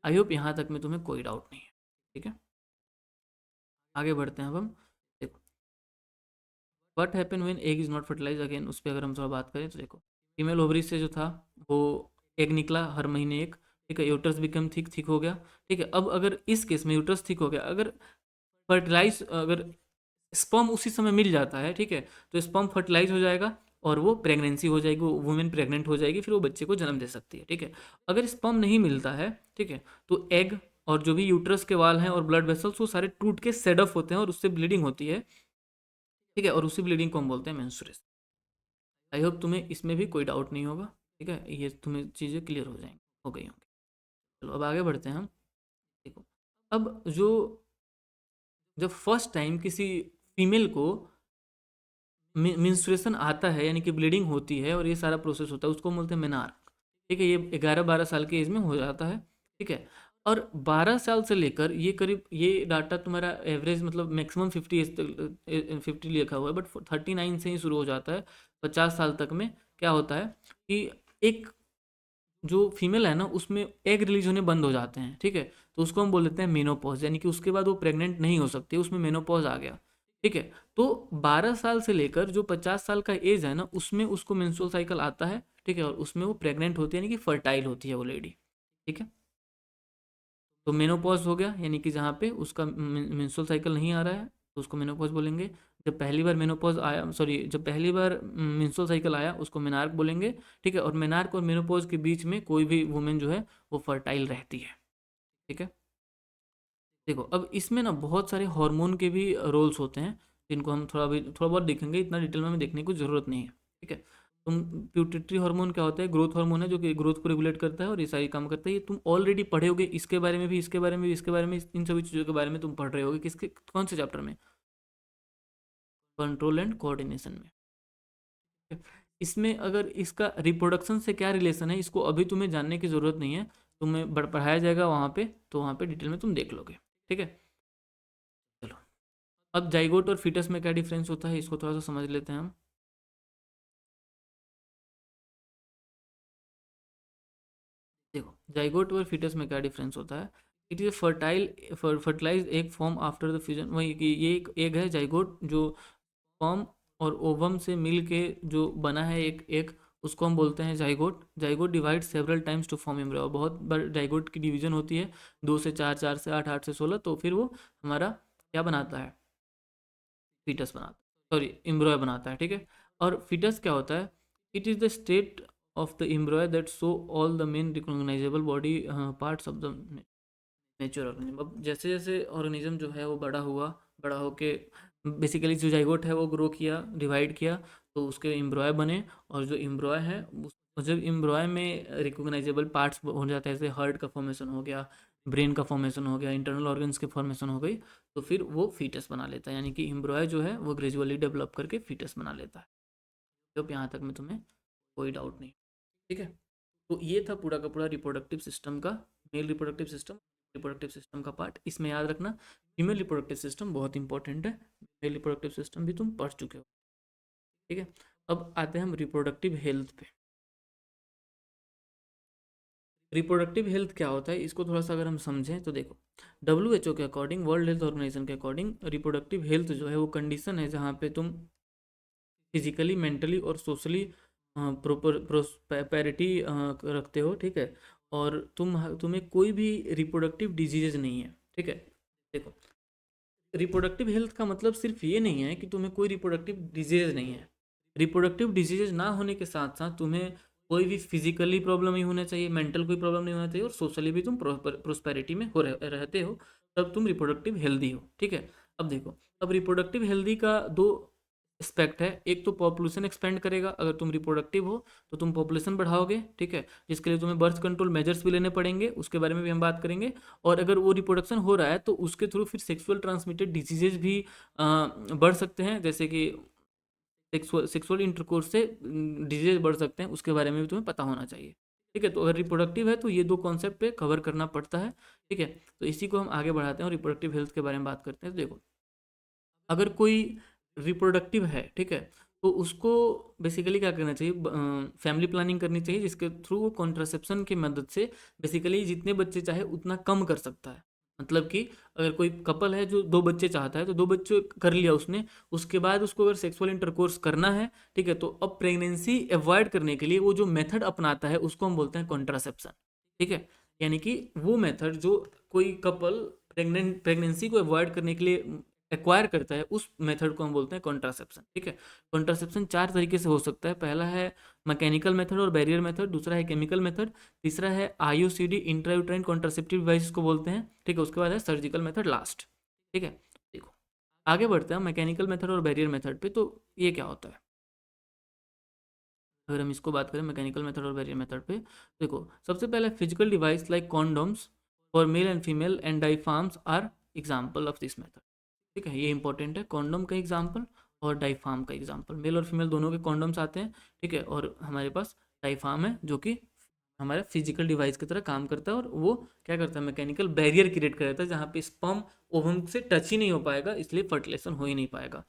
आई होप यहाँ तक में तुम्हें कोई डाउट नहीं है, ठीक है। आगे बढ़ते हैं अब हम। देखो what happen when egg is not fertilize, again उस पर अगर हम थोड़ा बात करें तो देखो फीमेल ओवरी से जो था वो एग निकला हर महीने एक, ठीक है। यूट्रस बिकम थिक थिक हो गया, ठीक है। अब अगर इस केस में यूट्रस थिक हो गया, अगर फर्टिलाइज अगर स्पर्म उसी समय मिल जाता है, ठीक है, तो स्पर्म फर्टिलाइज हो जाएगा और वो प्रेगनेंसी हो जाएगी, वो वुमेन प्रेग्नेंट हो जाएगी, फिर वो बच्चे को जन्म दे सकती है, ठीक है। अगर स्पर्म नहीं मिलता है, ठीक है, तो एग और जो भी यूट्रस के वाल हैं और ब्लड वेसल्स वो सारे टूट के सेड ऑफ होते हैं और उससे ब्लीडिंग होती है, ठीक है। और उसी ब्लीडिंग को हम बोलते हैं मेंस्ट्रुएशन। आई होप तुम्हें इसमें भी कोई डाउट नहीं होगा, ठीक है, ये तुम्हें चीज़ें क्लियर हो जाएंगी, हो गई होंगी। चलो अब आगे बढ़ते हैं हम। देखो अब जो जब फर्स्ट टाइम किसी फीमेल को मेंस्ट्रुएशन आता है यानी कि ब्लीडिंग होती है और ये सारा प्रोसेस होता है, उसको बोलते हैं मेनार्क, ठीक है। ये 11-12 साल के एज में हो जाता है, ठीक है। और 12 साल से लेकर ये करीब ये डाटा तुम्हारा एवरेज मतलब मैक्सिमम 50 एज तक 50 लिखा हुआ है, बट 39 से ही शुरू हो जाता है। 50 साल तक में क्या होता है कि एक जो फीमेल है ना उसमें एग रिलीज होने बंद हो जाते हैं, ठीक है। तो उसको हम बोल देते हैं मेनोपॉज, यानी कि उसके बाद वो प्रेग्नेंट नहीं हो सकती, उसमें मेनोपॉज आ गया, ठीक है। तो 12 साल से लेकर जो 50 साल का एज है ना उसमें उसको मेंस्ट्रुअल साइकिल आता है, ठीक है। और उसमें वो प्रेग्नेंट होती है यानी कि फर्टाइल होती है वो लेडी, ठीक है। तो मेनोपॉज हो गया यानी कि जहाँ पे उसका मेंस्ट्रुअल साइकिल नहीं आ रहा है तो उसको मेनोपॉज बोलेंगे। जब पहली बार मेनोपॉज आया, सॉरी, जब पहली बार मेंस्ट्रुअल साइकिल आया उसको मेनार्क बोलेंगे, ठीक है। और मेनार्क और मेनोपॉज के बीच में कोई भी वुमेन जो है वो फर्टाइल रहती है, ठीक है। देखो अब इसमें ना बहुत सारे हार्मोन के भी रोल्स होते हैं जिनको हम थोड़ा बहुत देखेंगे, इतना डिटेल में हमें देखने की जरूरत नहीं है, ठीक है। तुम प्यूटिटरी हार्मोन क्या होता है, ग्रोथ हार्मोन है जो कि ग्रोथ को रेगुलेट करता है और ये सारी काम करता है, ये तुम ऑलरेडी पढ़े होगे, इसके बारे में भी, इसके बारे में भी, इसके बारे में, इन सभी चीज़ों के बारे में तुम पढ़ रहे होगे, किसके कौन से चैप्टर में, कंट्रोल एंड कोऑर्डिनेशन में, ठीक है? इसमें अगर इसका रिप्रोडक्शन से क्या रिलेशन है इसको अभी तुम्हें जानने की ज़रूरत नहीं है, तुम्हें पढ़ाया जाएगा वहाँ पे, तो वहाँ पे डिटेल में तुम देख लोगे, ठीक है। चलो अब जाइगोट और फीटस में क्या डिफरेंस होता है इसको थोड़ा सा समझ लेते हैं हम। जाइगोट और फीटस में क्या डिफरेंस होता है? It is fertilize egg form after the fusion. वही कि ये एक एग है जाइगोट, जो फॉर्म और ओवम से मिल के जो बना है एक एग, उसको हम बोलते हैं zygote. Zygote divide several times to form embryo. बहुत बार जाइगोट की डिवीजन होती है, 2 से 4, 4 से 8, 8 से 16, तो फिर वो हमारा क्या बनाता है? फीटस बनाता है, सॉरी एम्ब्रॉय बनाता है, ठीक है। और फीटस क्या होता है? It is the state of the एम्ब्रॉय that show all the main recognisable body parts of the nature organism. अब जैसे जैसे ऑर्गेनिज्म जो है वो बड़ा हुआ, बड़ा होके बेसिकली जो जाइगोट है वो ग्रो किया, डिवाइड किया, तो उसके एम्ब्रॉय बने। और जो एम्ब्रॉय है जब एम्ब्रॉय में रिकॉग्नाइजेबल पार्ट्स हो जाता है, जैसे हार्ट का फॉर्मेशन हो गया, ब्रेन का फॉर्मेशन हो गया, इंटरनल ऑर्गन्स के फॉर्मेशन हो गई, तो फिर वो फीटस बना लेता है। यानी कि एम्ब्रॉय जो है वो ग्रेजुअली डेवलप करके फीटस बना लेता है। तो यहाँ तक में तुम्हें कोई डाउट नहीं, ठीक है। तो ये था पूरा का पूरा रिप्रोडक्टिव सिस्टम का, मेल रिप्रोडक्टिव सिस्टम का पार्ट। इसमें याद रखना फीमेल रिप्रोडक्टिव सिस्टम बहुत इंपॉर्टेंट है, मेल रिप्रोडक्टिव सिस्टम भी तुम पढ़ चुके हो, ठीक है। अब आते हैं हम रिप्रोडक्टिव हेल्थ पे। रिप्रोडक्टिव हेल्थ क्या होता है, इसको थोड़ा सा अगर हम समझें तो देखो, WHO के अकॉर्डिंग, वर्ल्ड हेल्थ ऑर्गेनाइजेशन के अकॉर्डिंग, रिप्रोडक्टिव हेल्थ जो है वो कंडीशन है जहाँ पे तुम फिजिकली, मेंटली और सोशली प्रॉपर प्रोस्पेरिटी रखते हो, ठीक है। और तुम्हें कोई भी रिप्रोडक्टिव डिजीजेज नहीं है, ठीक है। देखो, रिप्रोडक्टिव हेल्थ का मतलब सिर्फ ये नहीं है कि तुम्हें कोई रिप्रोडक्टिव डिजीज नहीं है। रिप्रोडक्टिव डिजीजेज ना होने के साथ साथ तुम्हें कोई भी फिजिकली प्रॉब्लम नहीं होना चाहिए, मेंटल कोई प्रॉब्लम नहीं होना चाहिए, और सोशली भी तुम प्रोस्पेरिटी में रहते हो, तब तुम रिप्रोडक्टिव हेल्दी हो, ठीक है। अब देखो, अब रिप्रोडक्टिव हेल्दी का दो एस्पेक्ट है। एक तो पॉपुलेशन एक्सपेंड करेगा, अगर तुम रिप्रोडक्टिव हो तो तुम पॉपुलेशन बढ़ाओगे, ठीक है, जिसके लिए तुम्हें बर्थ कंट्रोल मेजर्स भी लेने पड़ेंगे, उसके बारे में भी हम बात करेंगे। और अगर वो रिप्रोडक्शन हो रहा है तो उसके थ्रू फिर सेक्सुअल ट्रांसमिटेड डिजीजेज भी बढ़ सकते हैं, जैसे कि सेक्सुअल इंटरकोर्स से डिजीज बढ़ सकते हैं, उसके बारे में भी तुम्हें पता होना चाहिए, ठीक है। तो अगर रिप्रोडक्टिव है तो ये दो कॉन्सेप्ट पे कवर करना पड़ता है, ठीक है। तो इसी को हम आगे बढ़ाते हैं और रिप्रोडक्टिव हेल्थ के बारे में बात करते हैं। तो देखो, अगर कोई रिप्रोडक्टिव है, ठीक है, तो उसको बेसिकली क्या करना चाहिए? फैमिली प्लानिंग करनी चाहिए, जिसके थ्रू वो कॉन्ट्रासेप्शन की मदद से बेसिकली जितने बच्चे चाहे उतना कम कर सकता है। मतलब कि अगर कोई कपल है जो 2 बच्चे चाहता है तो 2 बच्चे कर लिया उसने, उसके बाद उसको अगर सेक्सुअल इंटरकोर्स करना है, ठीक है, तो अब प्रेगनेंसी अवॉइड करने के लिए वो जो मेथड अपनाता है उसको हम बोलते हैं कॉन्ट्रासेप्शन, ठीक है। यानी कि वो मेथड जो कोई कपल प्रेगनेंसी को अवॉइड करने के लिए एक्वायर करता है, उस मेथड को हम बोलते हैं कॉन्ट्रासेप्शन, ठीक है। कॉन्ट्रासेप्शन 4 तरीके से हो सकता है। पहला है मैकेनिकल मेथड और बैरियर मेथड, दूसरा है केमिकल मेथड, तीसरा है IUCD, इंट्रायूट्राइन कॉन्ट्रासेप्टिव डिवाइस को बोलते हैं, ठीक है। उसके बाद है सर्जिकल मेथड लास्ट, ठीक है। देखो, आगे बढ़ते हैं मैकेनिकल मेथड और बैरियर मेथड पे। तो ये क्या होता है? अगर हम इसको बात करें मैकेनिकल मेथड और बैरियर मेथड पे, देखो, सबसे पहले physical device like condoms for male and female and diaphragms are example of this method, ठीक है। ये इंपॉर्टेंट है, कॉन्डोम का एग्जाम्पल और डाइफार्म का एग्जाम्पल। मेल और फीमेल दोनों के कॉन्डोम्स आते हैं, ठीक है, और हमारे पास डाइफार्म है जो कि हमारा फिजिकल डिवाइस की तरह काम करता है, और वो क्या करता है? मैकेनिकल बैरियर क्रिएट कर देता है, जहाँ पे स्पर्म ओवम से टच ही नहीं हो पाएगा, इसलिए फर्टिलाइजेशन हो ही नहीं पाएगा,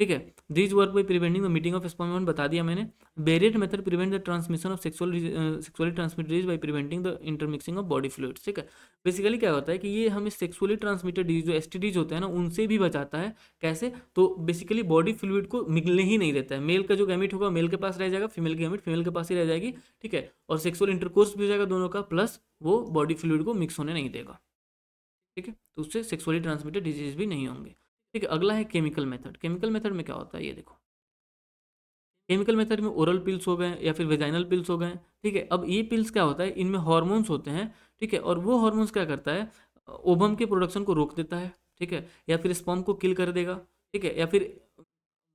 ठीक है। This work by preventing the meeting of sperm, बता दिया मैंने। Barrier method prevent the transmission of sexually transmitted disease by preventing the intermixing of body fluids, ठीक है। बेसिकली क्या होता है कि ये हमें सेक्सुअली ट्रांसमिटेड डिजीज, जो STDs होते हैं ना, उनसे भी बचाता है। कैसे? तो बेसिकली बॉडी फ्लूइड को मिलने ही नहीं देता है। मेल का जो गैमिट होगा मेल के पास रह जाएगा, फीमेल की गैमिट फीमेल के पास ही रह जाएगी, ठीक है। और सेक्सुअल इंटरकोर्स भी हो जाएगा दोनों का, प्लस वो बॉडी फ्लूइड को मिक्स होने नहीं देगा, ठीक है। तो उससे सेक्सुअली ट्रांसमिटेड डिजीज भी नहीं होंगे, ठीक है। अगला है केमिकल मेथड। केमिकल मेथड में क्या होता है, ये देखो, केमिकल मेथड में ओरल पिल्स हो गए या फिर वेजाइनल पिल्स हो गए, ठीक है। अब ये पिल्स क्या होता है? इनमें हॉर्मोन्स होते हैं, ठीक है, और वो हॉर्मोन्स क्या करता है? ओवम के प्रोडक्शन को रोक देता है, ठीक है, या फिर स्पर्म को किल कर देगा, ठीक है। या फिर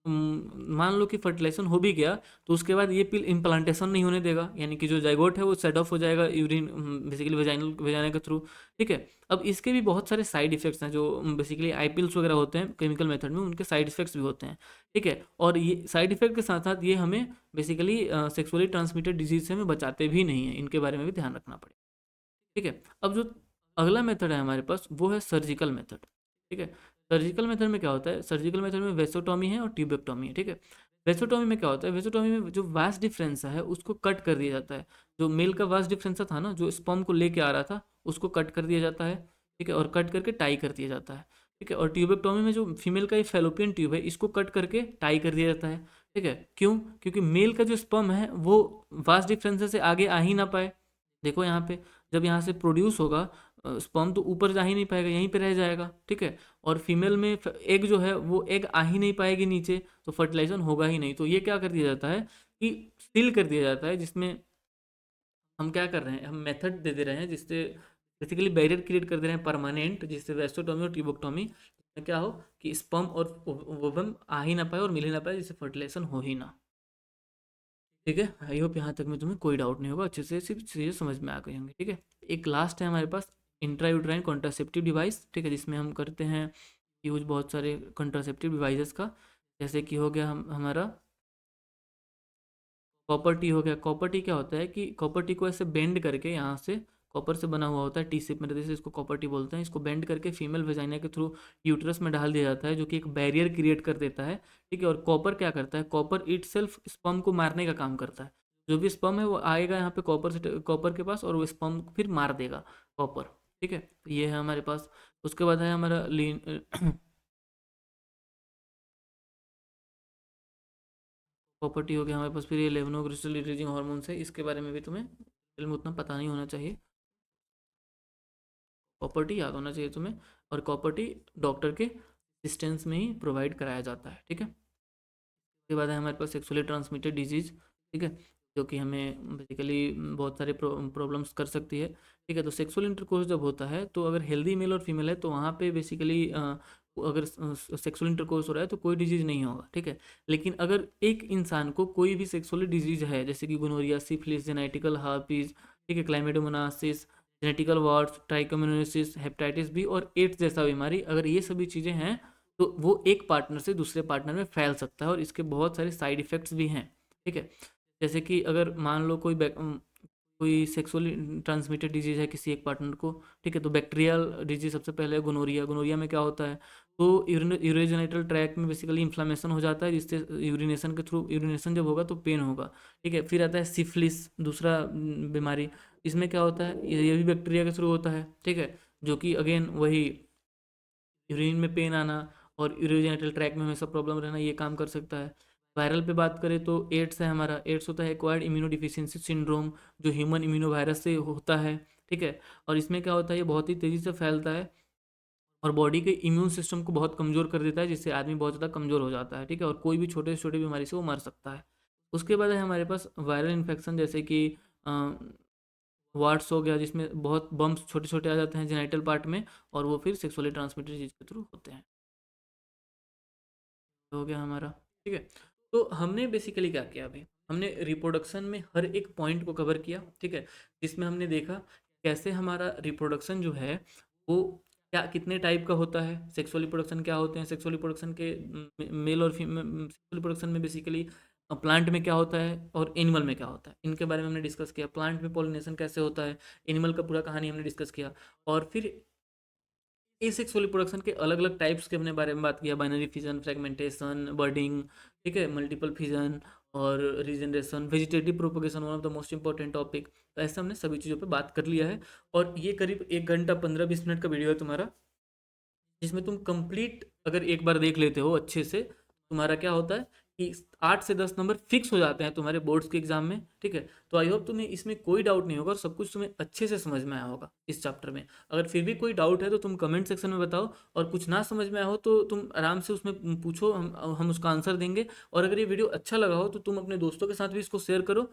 मान लो कि फर्टिलाइजेशन हो भी गया तो उसके बाद ये पिल इम्प्लांटेशन नहीं होने देगा, यानी कि जो जाइगोट है वो सेट ऑफ हो जाएगा यूरिन, बेसिकली वेजाइना के थ्रू, ठीक है। अब इसके भी बहुत सारे साइड इफेक्ट्स हैं, जो बेसिकली आई पिल्स वगैरह होते हैं केमिकल मेथड में, उनके साइड इफेक्ट्स भी होते हैं, ठीक है। और ये साइड इफेक्ट के साथ साथ ये हमें बेसिकली सेक्सुअली ट्रांसमिटेड डिजीज से हमें बचाते भी नहीं हैं, इनके बारे में भी ध्यान रखना पड़ेगा, ठीक है। अब जो अगला मेथड है हमारे पास वो है सर्जिकल मेथड, ठीक है। सर्जिकल मेथड में क्या होता है? सर्जिकल मेथड में वेसोटॉमी है और ट्यूबेक्टॉमी है, ठीक है। वेसोटोमी में क्या होता है, वेसोटोमी में जो वास्ट डिफरेंस है उसको कट कर दिया जाता है। जो मेल का वास्ट डिफरेंस था ना, जो स्पर्म को लेके आ रहा था, उसको कट कर दिया जाता है, ठीक है, और कट करके टाई कर दिया जाता है, ठीक है। और ट्यूबेक्टोमी में जो फीमेल का ये फेलोपियन ट्यूब है, इसको कट करके टाई कर दिया जाता है, ठीक है। क्यों? क्योंकि मेल का जो स्पर्म है वो वास्ट डिफरेंस से आगे आ ही ना पाए। देखो यहाँ पे, जब यहाँ से प्रोड्यूस होगा स्पर्म, तो ऊपर जा ही नहीं पाएगा, यहीं पे रह जाएगा, ठीक है। और फीमेल में एग जो है वो एग आ ही नहीं पाएगी नीचे, तो फर्टिलाइजेशन होगा ही नहीं। तो ये क्या कर दिया जाता है कि सील कर दिया जाता है, जिसमें हम क्या कर रहे हैं, हम मेथड दे दे रहे हैं जिससे बेसिकली बैरियर क्रिएट कर दे रहे हैं परमानेंट, जिससे वेस्टोटोमी और ट्यूबोक्टोमी में क्या हो कि स्पर्म और ओवम आ ही ना पाए और मिल ही ना पाए, जिससे फर्टिलाइजेशन हो ही ना। ठीक है, आई होप यहाँ तक में तुम्हें कोई डाउट नहीं होगा, अच्छे से सिर्फ चीज़ें समझ में आ गई होंगी, ठीक है। एक लास्ट है हमारे पास इंट्रायूट्राइन कॉन्ट्रासेप्टिव डिवाइस, ठीक है, जिसमें हम करते हैं यूज बहुत सारे कॉन्ट्रासेप्टिव डिवाइसेस का। जैसे कि हो गया हमारा कॉपर टी हो गया। कॉपर टी क्या होता है कि कॉपर टी को ऐसे बेंड करके, यहाँ से कॉपर से बना हुआ होता है, टी शेप में रहते हैं, इसको कॉपर टी बोलते हैं। इसको बेंड करके फीमेल वेजाइना के थ्रू यूट्रस में डाल दिया जाता है, जो कि एक बैरियर क्रिएट कर देता है, ठीक है। और कॉपर क्या करता है, कॉपर इटसेल्फ स्पर्म को मारने का काम करता है। जो भी स्पर्म है वो आएगा यहाँ पे कॉपर से, कॉपर के पास, और वो स्पर्म को फिर मार देगा कॉपर, ठीक है। तो ये है हमारे पास। उसके बाद है हमारा लीन प्रॉपर्टी हो गया हमारे पास। फिर ये लेवनोग्लिसरल रिलीजिंग हार्मोन्स है, इसके बारे में भी तुम्हें डिटेल में उतना पता नहीं होना चाहिए, प्रॉपर्टी याद होना चाहिए तुम्हें। और प्रॉपर्टी डॉक्टर के असिस्टेंस में ही प्रोवाइड कराया जाता है, ठीक है। उसके बाद है हमारे पास सेक्सुअली ट्रांसमिटेड डिजीज़, ठीक है, जो कि हमें बेसिकली बहुत सारे प्रॉब्लम्स कर सकती है, ठीक है। तो सेक्सुअल इंटरकोर्स जब होता है, तो अगर हेल्दी मेल और फीमेल है, तो वहाँ पे बेसिकली अगर सेक्सुअल इंटरकोर्स हो रहा है तो कोई डिजीज़ नहीं होगा, ठीक है। लेकिन अगर एक इंसान को कोई भी सेक्सुअली डिजीज़ है, जैसे कि गोनोरिया, सिफिलिस, जेनेटिकल हार्पीज, ठीक है, क्लाइमेडोमोनासिस, जेनेटिकल वार्ड्स, ट्राइकोमोनासिस, हेपेटाइटिस बी और एड्स जैसा बीमारी, अगर ये सभी चीज़ें हैं, तो वो एक पार्टनर से दूसरे पार्टनर में फैल सकता है, और इसके बहुत सारे साइड इफ़ेक्ट्स भी हैं, ठीक है। जैसे कि अगर मान लो कोई सेक्सुअली ट्रांसमिटेड डिजीज़ है किसी एक पार्टनर को, ठीक है, तो बैक्टीरियल डिजीज सबसे पहले है गोनोरिया। गोनोरिया में क्या होता है, तो यूरोजेनिटल ट्रैक में बेसिकली इन्फ्लामेशन हो जाता है, जिससे यूरिनेशन के थ्रू, यूरिनेशन जब होगा तो पेन होगा, ठीक है। फिर आता है सिफिलिस, दूसरा बीमारी। इसमें क्या होता है, ये भी बैक्टीरिया के थ्रू होता है, ठीक है, जो कि अगेन वही यूरिन में पेन आना और यूरोजेनिटल ट्रैक में हमेशा प्रॉब्लम रहना, ये काम कर सकता है। वायरल पे बात करें तो एड्स है हमारा। एड्स होता है एक्वायर्ड इम्यूनो डिफिशियंसी सिंड्रोम, जो ह्यूमन इम्यूनो वायरस से होता है, ठीक है। और इसमें क्या होता है, ये बहुत ही तेज़ी से फैलता है और बॉडी के इम्यून सिस्टम को बहुत कमज़ोर कर देता है, जिससे आदमी बहुत ज़्यादा कमज़ोर हो जाता है, ठीक है। और कोई भी छोटे से छोटी बीमारी से वो मर सकता है। उसके बाद है हमारे पास वायरल इन्फेक्शन, जैसे कि वार्ड्स हो गया, जिसमें बहुत बम्प्स छोटे छोटे आ जाते हैं जेनाइटल पार्ट में, और वो फिर सेक्सुअली ट्रांसमिटेड डिजीज के थ्रू होते हैं। हो गया हमारा, ठीक है। तो हमने बेसिकली क्या किया, अभी हमने रिप्रोडक्शन में हर एक पॉइंट को कवर किया, ठीक है, जिसमें हमने देखा कैसे हमारा रिप्रोडक्शन जो है वो क्या कितने टाइप का होता है, सेक्सुअल रिप्रोडक्शन क्या होते हैं, सेक्सुअल रिप्रोडक्शन के मेल और फीमेल, सेक्सुअल रिप्रोडक्शन में बेसिकली प्लांट में क्या होता है और एनिमल में क्या होता है, इनके बारे में हमने डिस्कस किया। प्लांट में पॉलिनेशन कैसे होता है, एनिमल का पूरा कहानी हमने डिस्कस किया। और फिर एसेक्सुअल रिप्रोडक्शन के अलग अलग टाइप्स के अपने बारे में बात किया, बाइनरी फिजन, फ्रेगमेंटेशन, बर्डिंग, ठीक है, मल्टीपल फिजन और regeneration, vegetative propagation, one of the most important topic. तो ऐसे हमने सभी चीज़ों पे बात कर लिया है। और ये करीब 1 घंटा 15-20 मिनट का वीडियो है तुम्हारा, जिसमें तुम कंप्लीट अगर एक बार देख लेते हो अच्छे से, तुम्हारा क्या होता है कि 8 से 10 नंबर फिक्स हो जाते हैं तुम्हारे बोर्ड्स के एग्जाम में, ठीक है। तो आई होप तुम्हें इसमें कोई डाउट नहीं होगा और सब कुछ तुम्हें अच्छे से समझ में आया होगा इस चैप्टर में। अगर फिर भी कोई डाउट है तो तुम कमेंट सेक्शन में बताओ, और कुछ ना समझ में आया हो तो तुम आराम से उसमें पूछो, हम उसका आंसर देंगे। और अगर ये वीडियो अच्छा लगा हो तो तुम अपने दोस्तों के साथ भी इसको शेयर करो,